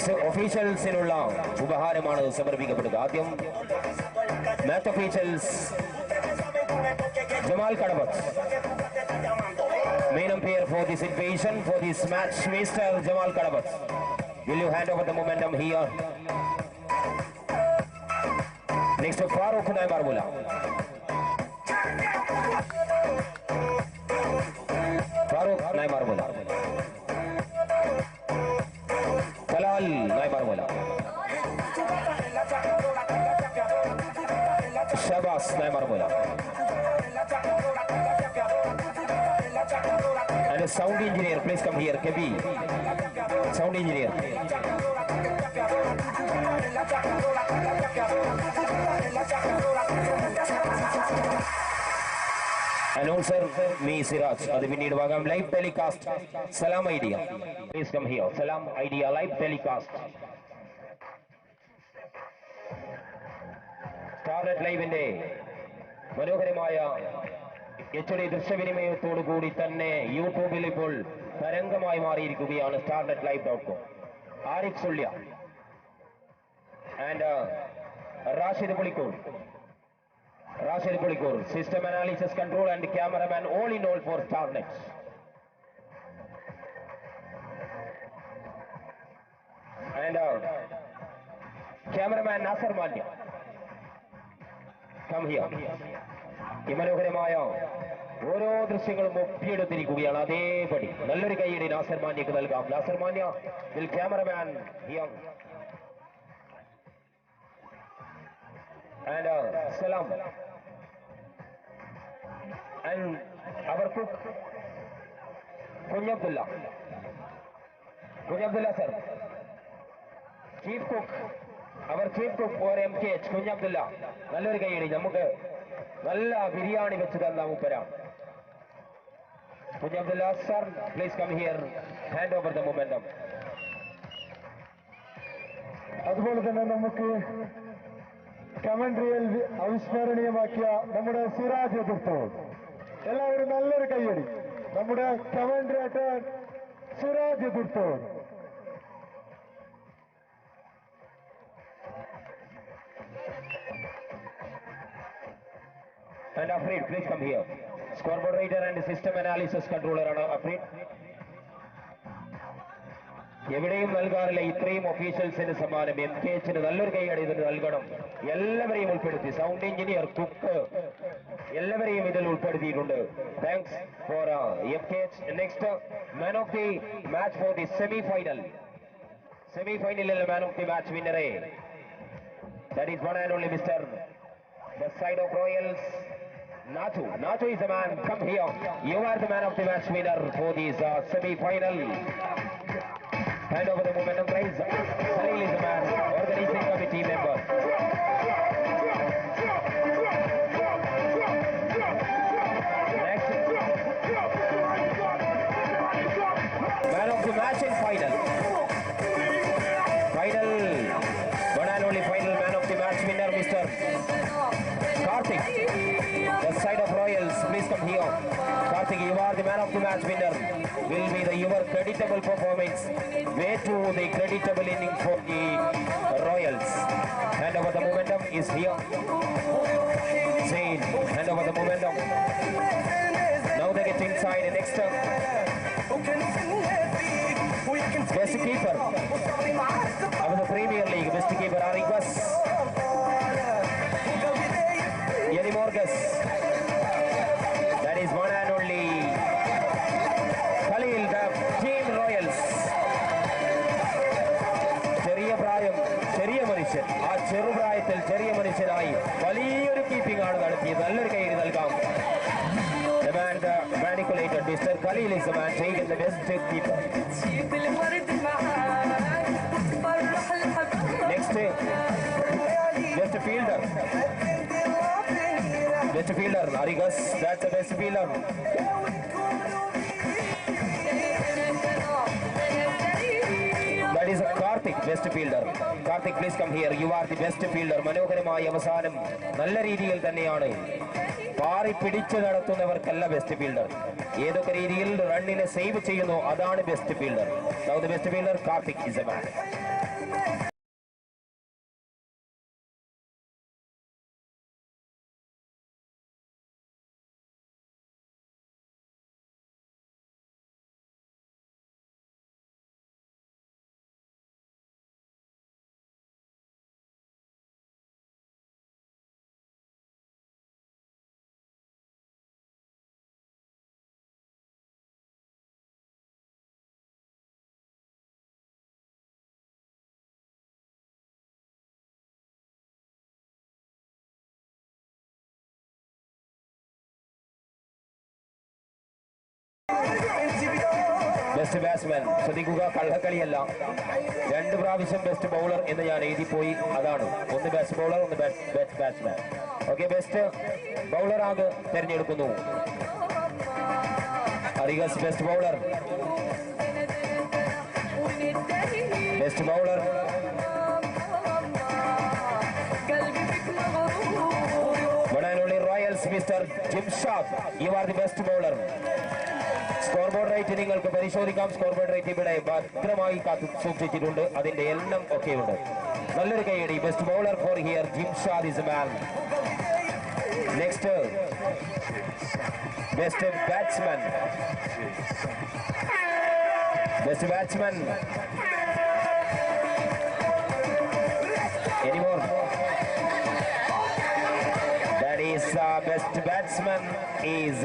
Next ഒഫീഷ്യൽസിനുള്ള ഉപഹാരമാണ് സമർപ്പിക്കപ്പെടുക. ആദ്യം match officials Jamal Kadavath, main umpire for this invasion for this match, Mr. Jamal Kadabat. Will you hand over the momentum here? Next to Farooq Naimarbula. Farooq Naimarbula. Talal Naimarbula. Shabas Naimarbula. And a sound engineer, please come here, Kebi. Sound engineer. Announcer, me Siraj. Adi we need Wagam live telecast. Salam Idea. Please come here. Salam Idea live telecast. Starlet live in day. മനോഹരമായ HD ദൃശ്യവിനിമയത്തോടു കൂടി തന്നെ യൂട്യൂബിൽ ഇപ്പോൾ തരംഗമായി മാറിയിരിക്കുകയാണ് starnetlivecom. Arif Sullia and Rashid Pulikkur, system analysis control and cameraman, all in all for Starnet. And cameraman Nasser Manya, come here. ഈ മനോഹരമായ ഓരോ ദൃശ്യങ്ങളും ഒപ്പിയെടുത്തിരിക്കുകയാണ്. അതേപടി നല്ലൊരു കൈയടി നാസർ മാന്യക്ക് നൽകാം. Nasar Manya cameraman and Salam and our cook Kunhabdulla sir, chief cook, our chief cook for MKH കുഞ്ഞബ്ദുല്ല. നല്ലൊരു കൈയടി. നമുക്ക് നല്ല ബിരിയാണി വെച്ച് തന്ന മൂപ്പരാ Kunhabdulla sir. Please come here, hand over the momentum. അതുപോലെ തന്നെ നമുക്ക് കമന്ററിയിൽ അവിസ്മരണീയമാക്കിയ നമ്മുടെ സിറാജ് എതിർത്തോ. എല്ലാവരും നല്ലൊരു കൈയടി. നമ്മുടെ കമന്ററേറ്റർ Siraj എതിർത്തോ. And Afreed, please come here. Scoreboard writer and system analysis controller ആണ് Afreed. എവിടെയും നൽകാറില്ല ഇത്രയും ഒഫീഷ്യൽസിന് സമ്മാനം. MKHന് നല്ലൊരു കൈയടി ഇതിന് നൽകണം. എല്ലാവരെയും ഉൾപ്പെടുത്തി, സൗണ്ട് എഞ്ചിനീയർ, കുക്ക്, എല്ലാവരെയും ഇതിൽ ഉൾപ്പെടുത്തിയിട്ടുണ്ട്. Thanks for MKH. Next man of the match for the സെമിഫൈനലിൽ മാൻ ഓഫ് ദി മാച്ച് വിന്നറെ, that is one and only Mr. the side of Royals, Nacho is the man. Come here. You are the man of the match winner for this semi-final. Hand over the momentum prize. Salil is the man, organizing committee member. Next, man of the match in final. One and only final man of the match winner, Mr. Karthik, the side of Royals. Please come here. Karthik, you are the man of the match winner. Will be your creditable performance. Way to the creditable inning for the Royals. Hand over the momentum is here. Zain, hand over the momentum. Now they get inside. Next up, best keeper of the Premier League. Best keeper Arigas. Yeri Morgas. That is one and only Khalil, the team Royals. ചെറിയ പ്രായം, ചെറിയ മനുഷ്യൻ, ആ ചെറുപ്രായത്തിൽ ചെറിയ മനുഷ്യനായി വലിയൊരു keeping ആണ് നടത്തിയത്. നല്ലൊരു കൈയ്യടി നൽകാം. The man, the manipulator, Mr. Khalil is the man taking the best keeper. Next, best fielder. Best fielder, Arigas, that's the best fielder. That is Karthik, best fielder. Karthik, please come here. You are the best fielder. മനോഹരമായ അവസാനം നല്ല രീതിയിൽ തന്നെയാണ്. പാറി പിടിച്ചു നടത്തുന്നവർക്കല്ല best fielder. ഏതൊക്കെ രീതിയിൽ റണ്ണിനെ save ചെയ്യുന്നു അതാണ് best fielder. Now the best fielder, Karthik is a man. Best batsman. ശ്രദ്ധിക്കുക, കള്ളക്കളിയല്ല. 2 പ്രാവശ്യം ബെസ്റ്റ് ബൗളർ എന്ന് ഞാൻ എഴുതിപ്പോയി. അതാണ്, ഒന്ന് ബെസ്റ്റ് ബൗളർ, ഒന്ന് best batsman. Okay, best bowler ആകെ തെരഞ്ഞെടുക്കുന്നു. അറിഗസ് best bowler. Best bowler royals mister Jimshad. You are the best bowler. Score board rate നിങ്ങൾക്ക് പരിശോധിക്കാം. സ്കോർ ബോർഡ് റേറ്റ് ഇവിടെ ഭദ്രമായി കാത്തു സൂക്ഷിച്ചിട്ടുണ്ട്. അതിന്റെ എണ്ണം ഒക്കെയുണ്ട്. നല്ലൊരു കൈയടി. Best bowler for here Jimshad is a man. Next best batsman. Best batsman anymore. That is best batsman is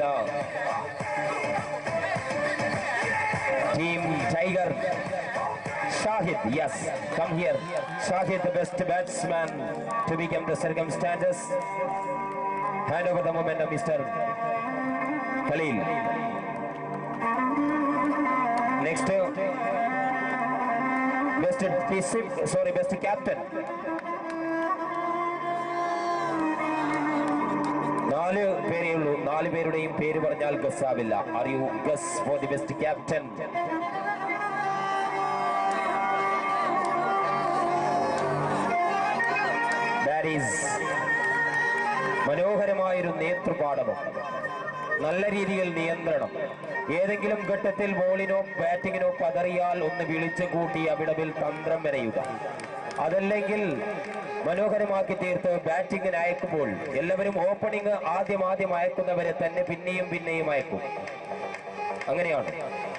Team Tiger. Shahid, yes, come here. Shahid, the best batsman to become the circumstances. Hand over the momentum, Mr. Khalil. Next, best captain. 4 പേരേ ഉള്ളൂ. 4 പേരുടെയും പേര് പറഞ്ഞാൽ ഗസ്സാവില്ല. Are you guess for the best captain? That is മനോഹരമായൊരു നേതൃപാടവം. നല്ല രീതിയിൽ നിയന്ത്രണം. ഏതെങ്കിലും ഘട്ടത്തിൽ ബോളിനോ ബാറ്റിങ്ങിനോ പതറിയാൽ ഒന്ന് വിളിച്ചു കൂട്ടി അവിടവിൽ തന്ത്രം മെനയുക. അതല്ലെങ്കിൽ മനോഹരമാക്കി തീർത്ത് ബാറ്റിങ്ങിന് അയക്കുമ്പോൾ എല്ലാവരും ഓപ്പണിംഗ് ആദ്യം അയക്കുന്നവരെ തന്നെ പിന്നെയും അയക്കും. അങ്ങനെയാണ്.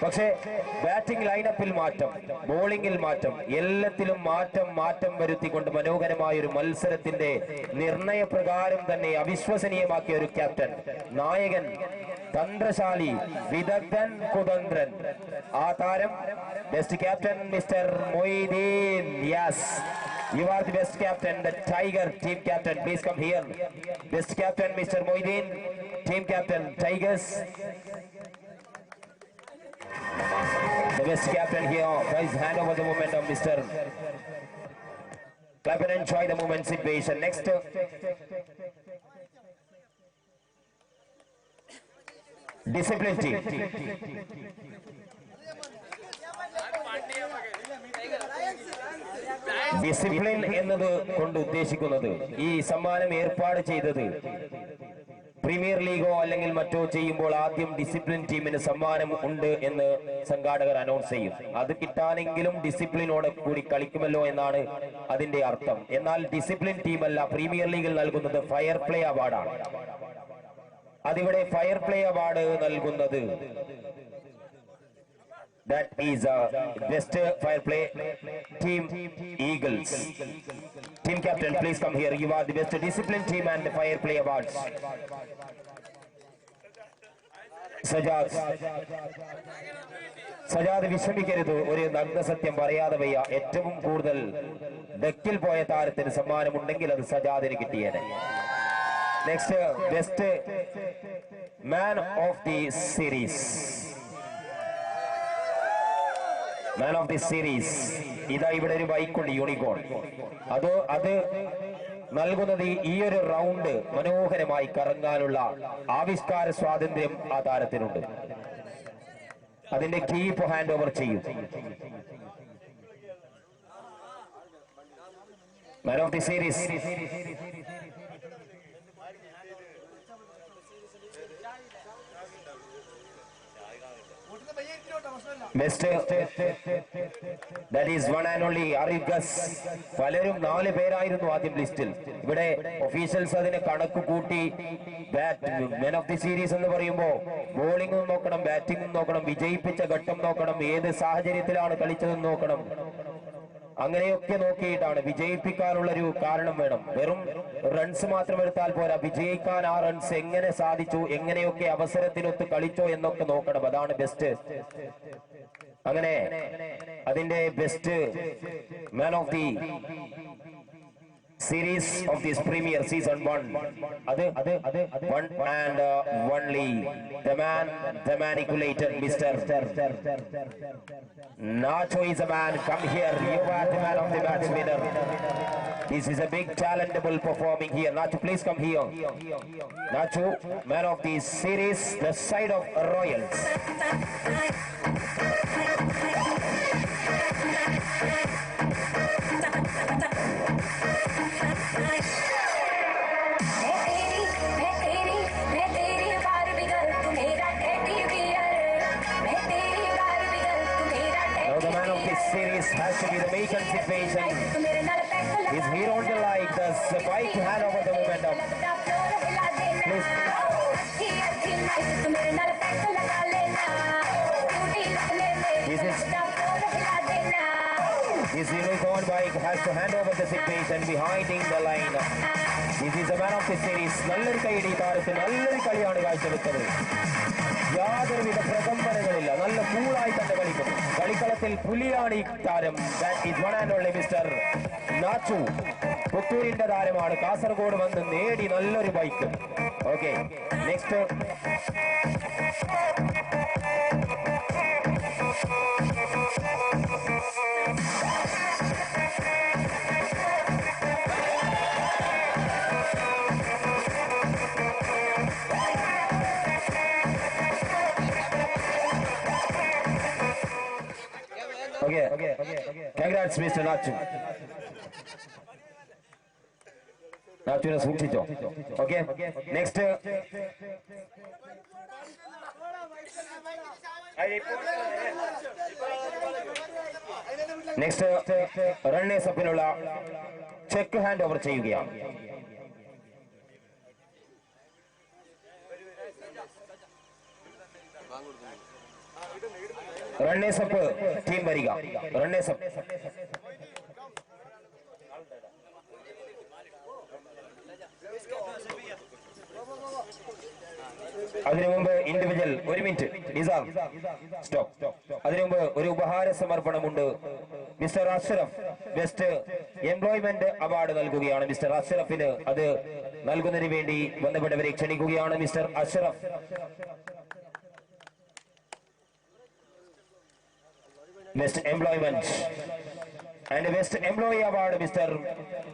പക്ഷേ ബാറ്റിംഗ് ലൈനപ്പിൽ മാറ്റം, ബോളിംഗിൽ മാറ്റം, എല്ലാത്തിലും മാറ്റം വരുത്തിക്കൊണ്ട് മനോഹരമായ ഒരു മത്സരത്തിന്റെ നിർണയപ്രകാരം തന്നെ അവിശ്വസനീയമാക്കിയ ഒരു ക്യാപ്റ്റൻ, നായകൻ, തന്ത്രശാലി, വിദഗ്ധൻ, കുതന്ത്രൻ, ആ താരം best captain mister Moideen. Yes, you are the best captain, the Tiger team captain. Please come here. Best captain Mr. Moideen, team captain Tigers. The best captain here. Please hand over the momentum, Mr. Clap and enjoy the moment situation. Next, discipline team. Discipline എന്നത് കൊണ്ട് ഉദ്ദേശിക്കുന്നത് ഈ സമ്മാനം ഏർപ്പാട് ചെയ്തത് premier ലീഗോ അല്ലെങ്കിൽ മറ്റോ ചെയ്യുമ്പോൾ ആദ്യം ഡിസിപ്ലിൻ ടീമിന് സമ്മാനം ഉണ്ട് എന്ന് സംഘാടകർ അനൗൺസ് ചെയ്യും. അത് കിട്ടാനെങ്കിലും ഡിസിപ്ലിനോടെ കൂടി കളിക്കുമല്ലോ എന്നാണ് അതിന്റെ അർത്ഥം. എന്നാൽ ഡിസിപ്ലിൻ ടീമല്ല പ്രീമിയർ ലീഗിൽ നൽകുന്നത് ഫയർ പ്ലേ അവാർഡാണ്. അതിവിടെ ഫയർ പ്ലേ അവാർഡ് നൽകുന്നത് that is best fire play team Eagles. Team captain, please come here. You are the best discipline team and the fire play awards. Sajad വിഷമിക്കരുത്. ഒരു നഗ്ന സത്യം പറയാതെ വയ്യ. ഏറ്റവും കൂടുതൽ ഡെക്കിൽ പോയ താരത്തിന് സമ്മാനമുണ്ടെങ്കിൽ അത് സജാദിന് കിട്ടിയേനെ. Next best man of the series. Man of the series ഇതാ ഇവിടെ ഒരു ബൈക്കുണ്ട്, യൂണിക്കോൺ. അത് നൽകുന്നത് ഈ ഒരു റൗണ്ട് മനോഹരമായി കറങ്ങാനുള്ള ആവിഷ്കാര സ്വാതന്ത്ര്യം ആ താരത്തിനുണ്ട്. അതിന്റെ കീപ്പ് ഹാൻഡ് ഓവർ ചെയ്യും. Man of the series best that is one and only അറിഗസ്. പലരും 4 പേരായിരുന്നു ആദ്യം ലിസ്റ്റിൽ. ഇവിടെ ഒഫീഷ്യൽസ് അതിനെ കണക്ക് കൂട്ടി മാൻ ഓഫ് ദി സീരീസ് എന്ന് പറയുമ്പോൾ ബോളിംഗും നോക്കണം, ബാറ്റിംഗും നോക്കണം, വിജയിപ്പിച്ച ഘട്ടം നോക്കണം, ഏത് സാഹചര്യത്തിലാണ് കളിച്ചതെന്ന് നോക്കണം. അങ്ങനെയൊക്കെ നോക്കിയിട്ടാണ് വിജയിപ്പിക്കാനുള്ള ഒരു കാരണം വേണം. വെറും റൺസ് മാത്രം എടുത്താൽ പോരാ, വിജയിക്കാൻ ആ റൺസ് എങ്ങനെ സാധിച്ചു, എങ്ങനെയൊക്കെ അവസരത്തിനൊത്ത് കളിച്ചോ എന്നൊക്കെ നോക്കണം. അതാണ് ബെസ്റ്റ്. അങ്ങനെ അതിന്റെ best man of the series of this premier season 1. One and only the manipulated Mr. Nacho is a man. Come here, you are the man of the match winner. This is a big talentable performing here. Nacho, please come here. Nacho, man of the series, the side of Royals. Series has to be the vacant situation. His hero on the light, does the bike hand over the momentum. Please. This unicorn bike has to hand over the situation behind in the line. This is a man of the series. നല്ലൊരു കൈയടി താരത്തിന് നല്ലൊരു കളിയാണ് കാഴ്ചവെച്ചത്. യാതൊരുവിധ പ്രകമ്പനങ്ങളില്ല, നല്ല കൂളായി തന്നെ കളിക്കുന്നു. കളിക്കളത്തിൽ പുലിയാണ് ഈ താരം. That is one and only mister Nachu. പുത്തൂരിന്റെ താരമാണ്. കാസർഗോഡ് വന്ന് നേടി നല്ലൊരു bike. Okay, next Okay. Congrats, Mr. Nachu. Nachu has hooked it. Okay. Next. Next. Runners up in Ola. Check hand over Chayugia. Runners up team Bariga. Runners up. അതിനു മുമ്പ് individual ഒരു minute Nizam stop. അതിനു മുമ്പ് ഒരു ഉപഹാര സമർപ്പണമുണ്ട്. Mister Ashraf best employment award നൽകുകയാണ്. Mister അഷ്റഫിന് അത് നൽകുന്നതിന് വേണ്ടി ബന്ധപ്പെട്ടവരെ ക്ഷണിക്കുകയാണ്. Mister Ashraf Best Employment and Best Employee Award, Mr.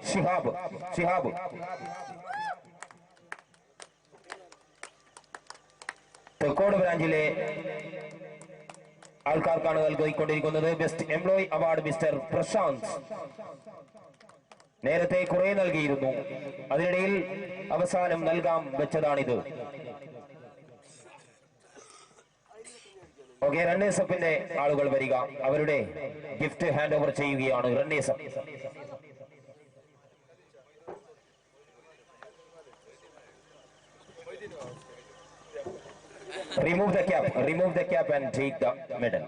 Shihab. Tekod branchile ആൾക്കാർക്കാണ് നൽകിക്കൊണ്ടിരിക്കുന്നത്. Best employee award mister Prashanth. നേരത്തെ കുറെ നൽകിയിരുന്നു, അതിനിടയിൽ അവസാനം നൽകാൻ വെച്ചതാണിത്. ഓക്കെ, റണ്ണേഴ്സ് അപ്പിന്റെ ആളുകൾ വരിക, അവരുടെ ഗിഫ്റ്റ് ഹാൻഡ് ഓവർ ചെയ്യുകയാണ്. Runners up, remove the cap and take the medal.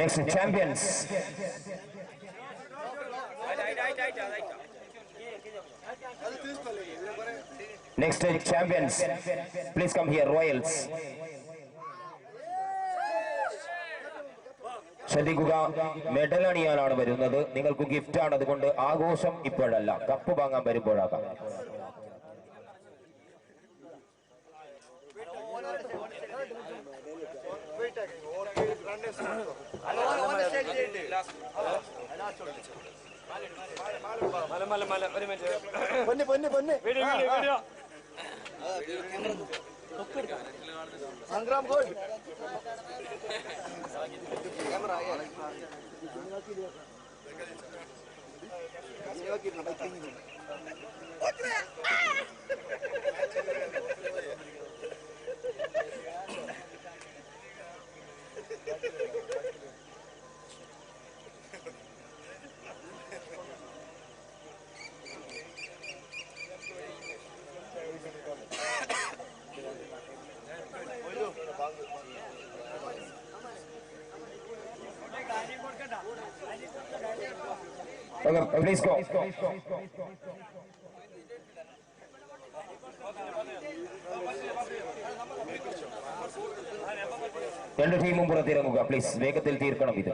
Next champions. Next champions, please come here. Royals. ശ്രദ്ധിക്കുക, മെഡൽ അണിയാനാണ് വരുന്നത്. നിങ്ങൾക്ക് ഗിഫ്റ്റ് ആണ്, അതുകൊണ്ട് ആഘോഷം ഇപ്പോഴല്ല, കപ്പ് വാങ്ങാൻ വരുമ്പോഴാകാം. Sangram gold Okay, please go. രണ്ട് ടീമും പുറത്തിറങ്ങുക പ്ലീസ്. വേഗത്തിൽ തീർക്കണം ഇത്.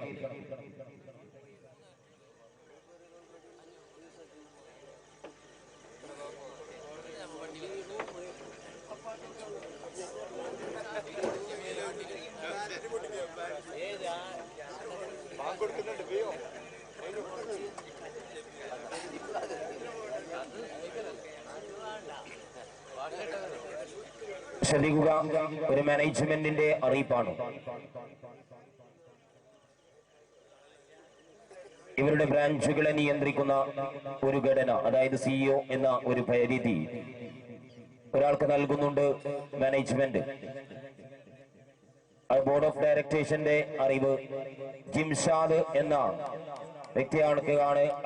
ശ്രദ്ധിക്കുക, ഒരു മാനേജ്മെന്റിന്റെ അറിയിപ്പാണ്. ഇവരുടെ ബ്രാഞ്ചുകളെ നിയന്ത്രിക്കുന്ന ഒരു ഘടന, അതായത് സിഇഒ എന്ന ഒരു പരിധി ഒരാൾക്ക് നൽകുന്നുണ്ട് മാനേജ്മെന്റ്. ബോർഡ് ഓഫ് ഡയറക്ടേഴ്സിന്റെ അറിവ് ജിംഷാദ് എന്ന വ്യക്തിയാണ്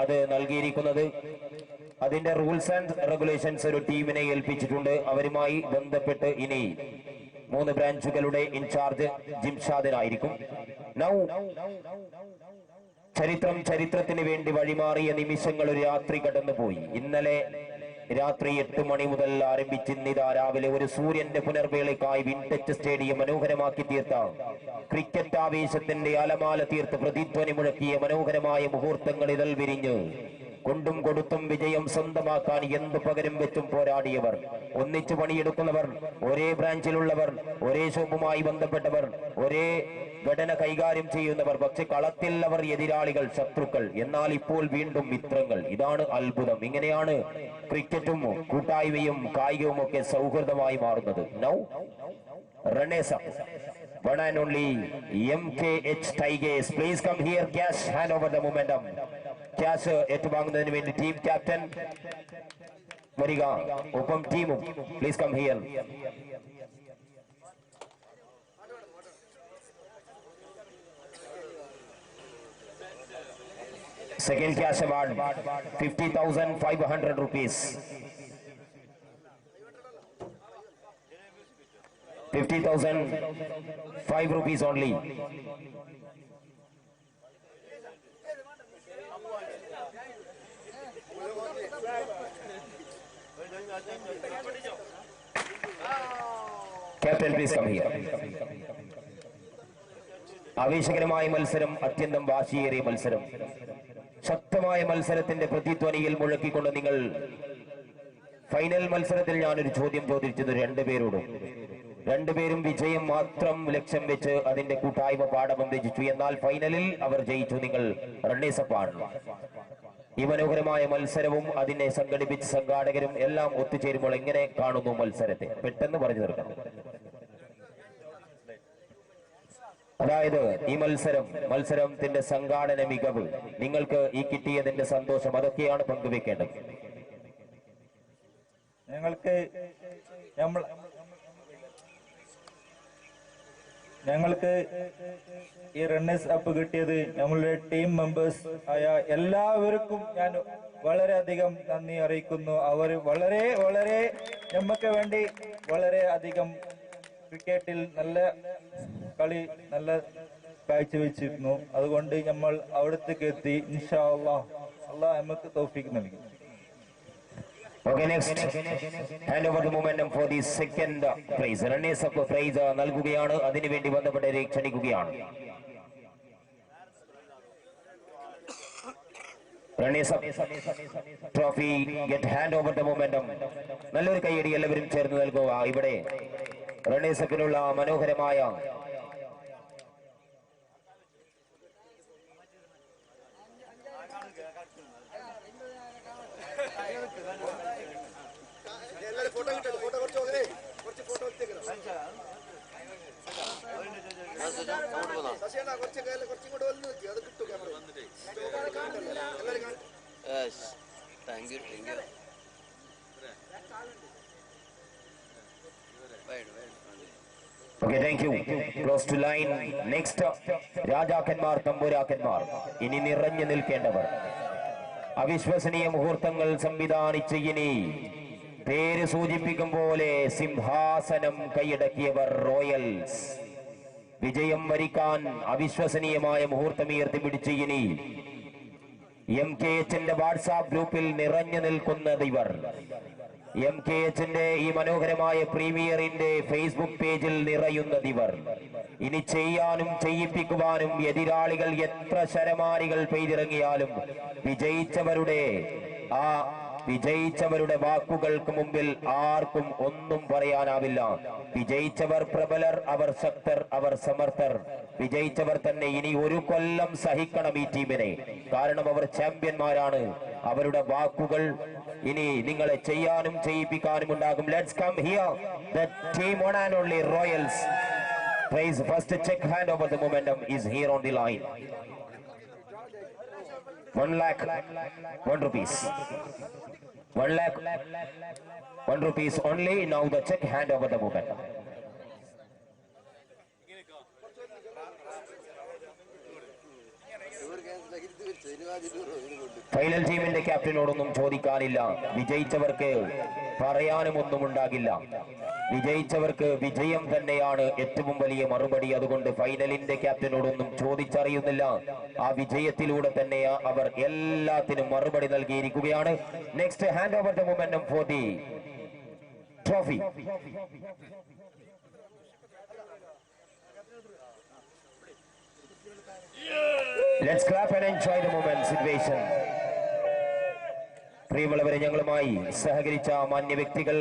അത് നൽകിയിരിക്കുന്നത്. അതിന്റെ റൂൾസ് ആൻഡ് റെഗുലേഷൻസ് ഒരു ടീമിനെ ഏൽപ്പിച്ചിട്ടുണ്ട്. അവരുമായി ബന്ധപ്പെട്ട് ഇനി 3 ബ്രാഞ്ചുകളുടെ ഇൻചാർജ് ജിംഷാദിനായിരിക്കും. നൗ ചരിത്രത്തിന് വേണ്ടി വഴിമാറിയ നിമിഷങ്ങൾ ഒരു രാത്രി കടന്നുപോയി. ഇന്നലെ രാത്രി 8 മണി മുതൽ ആരംഭിച്ച് ഇന്നിതാ രാവിലെ ഒരു സൂര്യന്റെ പുനർവേളയ്ക്കായി വിൻടച്ച് സ്റ്റേഡിയം മനോഹരമാക്കി തീർത്ത, ക്രിക്കറ്റ് ആവേശത്തിന്റെ അലമാല തീർത്ത് പ്രതിധ്വനി മുഴക്കിയ മനോഹരമായ മുഹൂർത്തങ്ങൾ ഇതൾ വിരിഞ്ഞ് കൊണ്ടും കൊടുത്തും വിജയം സ്വന്തമാക്കാൻ എന്ത് പകരം വെച്ചും പോരാടിയവർ, ഒന്നിച്ചു പണിയെടുക്കുന്നവർ, ഒരേ ബ്രാഞ്ചിലുള്ളവർ, ഒരേ ഷോപ്പുമായി ബന്ധപ്പെട്ടവർ, ഒരേ ഘടന കൈകാര്യം ചെയ്യുന്നവർ, പക്ഷെ കളത്തിൽ അവർ എതിരാളികൾ, ശത്രുക്കൾ, എന്നാൽ ഇപ്പോൾ വീണ്ടും മിത്രങ്ങൾ. ഇതാണ് അത്ഭുതം. ഇങ്ങനെയാണ് ക്രിക്കറ്റും കൂട്ടായ്മയും കായികവും ഒക്കെ സൗഹൃദമായി മാറുന്നത്. Now runners up, one and only MKH Tigers. Please come here. Cash, hand over the momentum. Cash ഏറ്റുവാങ്ങുന്നതിന് വേണ്ടി ടീം ക്യാപ്റ്റൻ വരിക, ഒപ്പം ടീമും please come here. Second cash award 50,500 rupees. 50,005 rupees only. Captain, please come here. ആവേശകരമായ മത്സരം, അത്യന്തം വാശിയേറിയ മത്സരം, ശക്തമായ മത്സരത്തിന്റെ പ്രതിധ്വനിയിൽ മുഴക്കിക്കൊണ്ട് നിങ്ങൾ ഫൈനൽ മത്സരത്തിൽ ഞാനൊരു ചോദ്യം ചോദിച്ചത് രണ്ടുപേരും വിജയം മാത്രം ലക്ഷ്യം വെച്ച് അതിന്റെ കൂട്ടായ്മ പാഠം രചിച്ചു. എന്നാൽ ഫൈനലിൽ അവർ ജയിച്ചു. നിങ്ങൾ റണ്ണേഴ്സ് അപ്പ് ആണ്. ഈ മനോഹരമായ മത്സരവും അതിനെ സംഘടിപ്പിച്ച സംഘാടകരും എല്ലാം ഒത്തുചേരുമ്പോൾ എങ്ങനെ കാണുന്നു മത്സരത്തെ? പെട്ടെന്ന് പറഞ്ഞു തീർക്കണം. അതായത് ഈ മത്സരത്തിന്റെ സംഘാടന മികവ്, നിങ്ങൾക്ക് ഈ കിട്ടിയതിന്റെ സന്തോഷം, അതൊക്കെയാണ് പങ്കുവെക്കേണ്ടത്. ഞങ്ങൾക്ക് ഈ റണ്ണേഴ്സ് അപ്പ് കിട്ടിയത് നമ്മളുടെ ടീം മെമ്പേഴ്സ് ആയ എല്ലാവർക്കും ഞാൻ വളരെയധികം നന്ദി അറിയിക്കുന്നു. അവർ വളരെ നമുക്ക് വേണ്ടി വളരെ അധികം ക്രിക്കറ്റിൽ നല്ല കളി, നല്ല കാഴ്ചവെച്ചിരുന്നു. അതുകൊണ്ട് നമ്മൾ അവിടത്തേക്ക് എത്തി. ഇൻഷാ അല്ലാഹ് നമുക്ക് തൗഫീഖ് നൽകി. Okay, next, hand over the momentum for the second prize. Runners up prize നൽകുകയാണ്. അതിനുവേണ്ടി ബന്ധപ്പെട്ടവരെ ക്ഷണിക്കുകയാണ്. Runners up trophy, get hand over the momentum. നല്ലൊരു കൈയടി എല്ലാവരും ചേർന്ന് നൽകുക. ഇവിടെ റണ്ണേഴ്സ് അപ്പിനുള്ള മനോഹരമായ thank you. Okay, thank you. Close to line. Next, രാജാക്കന്മാർ, തമ്പുരാക്കന്മാർ, ഇനി നിറഞ്ഞു നിൽക്കേണ്ടവർ, അവിശ്വസനീയ മുഹൂർത്തങ്ങൾ സംവിധാനിച്ച് ഇനി പേര് സൂചിപ്പിക്കും പോലെ സിംഹാസനം കൈയടക്കിയവർ റോയൽസ്. വിജയം വരിക്കാൻ അവിശ്വസനീയമായ മുഹൂർത്തം ഉയർത്തിപ്പിടിച്ച് ഇനി MKHന്റെ വാട്സാപ്പ് ഗ്രൂപ്പിൽ നിറഞ്ഞു നിൽക്കുന്നതിവർ. MKHന്റെ ഈ മനോഹരമായ പ്രീമിയറിന്റെ ഫേസ്ബുക്ക് പേജിൽ നിറയുന്നതിവർ. ഇനി ചെയ്യാനും ചെയ്യിപ്പിക്കുവാനും എതിരാളികൾ എത്ര ശരമാരികൾ പെയ്തിറങ്ങിയാലും വിജയിച്ചവരുടെ വാക്കുകൾക്ക് മുമ്പിൽ ആർക്കും ഒന്നും പറയാനാവില്ല. വിജയിച്ചവർ പ്രബലർ, അവർ ശക്തർ, അവർ സമർത്ഥർ. വിജയിച്ചവർ തന്നെ ഇനി ഒരു കൊല്ലം സഹിക്കണം ഈ ടീമിനെ. കാരണം അവർ ചാമ്പ്യന്മാരാണ്. അവരുടെ വാക്കുകൾ ഇനി നിങ്ങളെ ചെയ്യാനും ചെയ്യിപ്പിക്കാനും ഉണ്ടാകും. Let's come here the team one and only Royals. Praise first check hand over the momentum is here on the line. 1 lakh 1 rupees. 1 lakh 1 rupees only. Now the check hand over the momentum. Final ടീമിന്റെ ക്യാപ്റ്റനോടൊന്നും ചോദിക്കാനില്ല. വിജയിച്ചവർക്ക് പറയാനും ഒന്നും ഉണ്ടാകില്ല. വിജയിച്ചവർക്ക് വിജയം തന്നെയാണ് ഏറ്റവും വലിയ മറുപടി. അതുകൊണ്ട് ഫൈനലിന്റെ ക്യാപ്റ്റനോടൊന്നും ചോദിച്ചറിയുന്നില്ല. ആ വിജയത്തിലൂടെ തന്നെ അവർ എല്ലാത്തിനും മറുപടി നൽകിയിരിക്കുകയാണ്. Next hand over the momentum for the trophy. Let's clap and enjoy the moment situation. പ്രിയമുള്ളവരെ, ഞങ്ങളുമായി സഹകരിച്ച മാന്യ വ്യക്തികൾ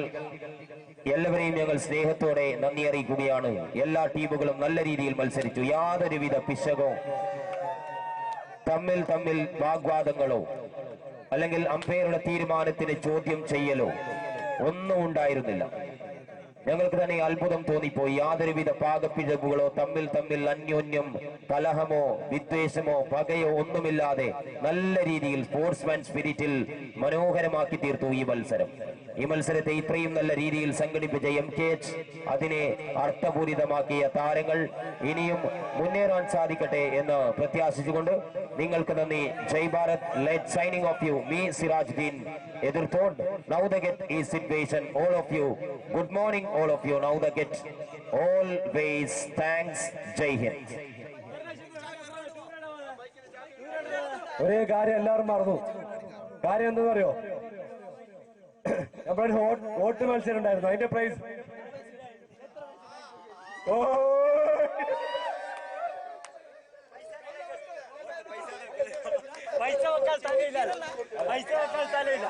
എല്ലാവരെയും ഞങ്ങൾ സ്നേഹത്തോടെ നന്ദി അറിയിക്കുകയാണ്. എല്ലാ ടീമുകളും നല്ല രീതിയിൽ മത്സരിച്ചു. യാതൊരുവിധ പിശകോ തമ്മിൽ വാഗ്വാദങ്ങളോ അല്ലെങ്കിൽ അമ്പയറുടെ തീരുമാനത്തിന് ചോദ്യം ചെയ്യലോ ഒന്നും ഉണ്ടായിരുന്നില്ല. ഞങ്ങൾക്ക് തന്നെ അത്ഭുതം തോന്നിപ്പോയി. യാതൊരുവിധ പാകപ്പിഴവുകളോ തമ്മിൽ അന്യോന്യം കലഹമോ വിദ്വേഷമോ പകയോ ഒന്നുമില്ലാതെ നല്ല രീതിയിൽ സ്പോർട്സ്മാൻ സ്പിരിറ്റിൽ മനോഹരമാക്കി തീർത്തു ഈ മത്സരം. ഈ മത്സരത്തെ ഇത്രയും നല്ല രീതിയിൽ സംഘടിപ്പിച്ച MKH, അതിനെ അർത്ഥപൂരിതമാക്കിയ താരങ്ങൾ ഇനിയും മുന്നേറാൻ സാധിക്കട്ടെ എന്ന് പ്രത്യാശിച്ചുകൊണ്ട് നിങ്ങൾക്ക് നന്ദി. Jai Bharat. Let signing off you, me Sirajuddin എതിർത്തോട്. Now the get is situation. All of you, good morning all of you. Now the get always thanks. Jai Hind. ഒരേ കാര്യം എല്ലാവരും മറന്നു. കാര്യം എന്താ പറയോ, നമ്മുടെ വോട്ട് മത്സരം ഉണ്ടായിരുന്നു. അതിന്റെ പ്രൈസ് പൈസ വെക്കാൻ സ്ഥലമില്ല. പൈസ വെക്കാൻ സ്ഥലമില്ല.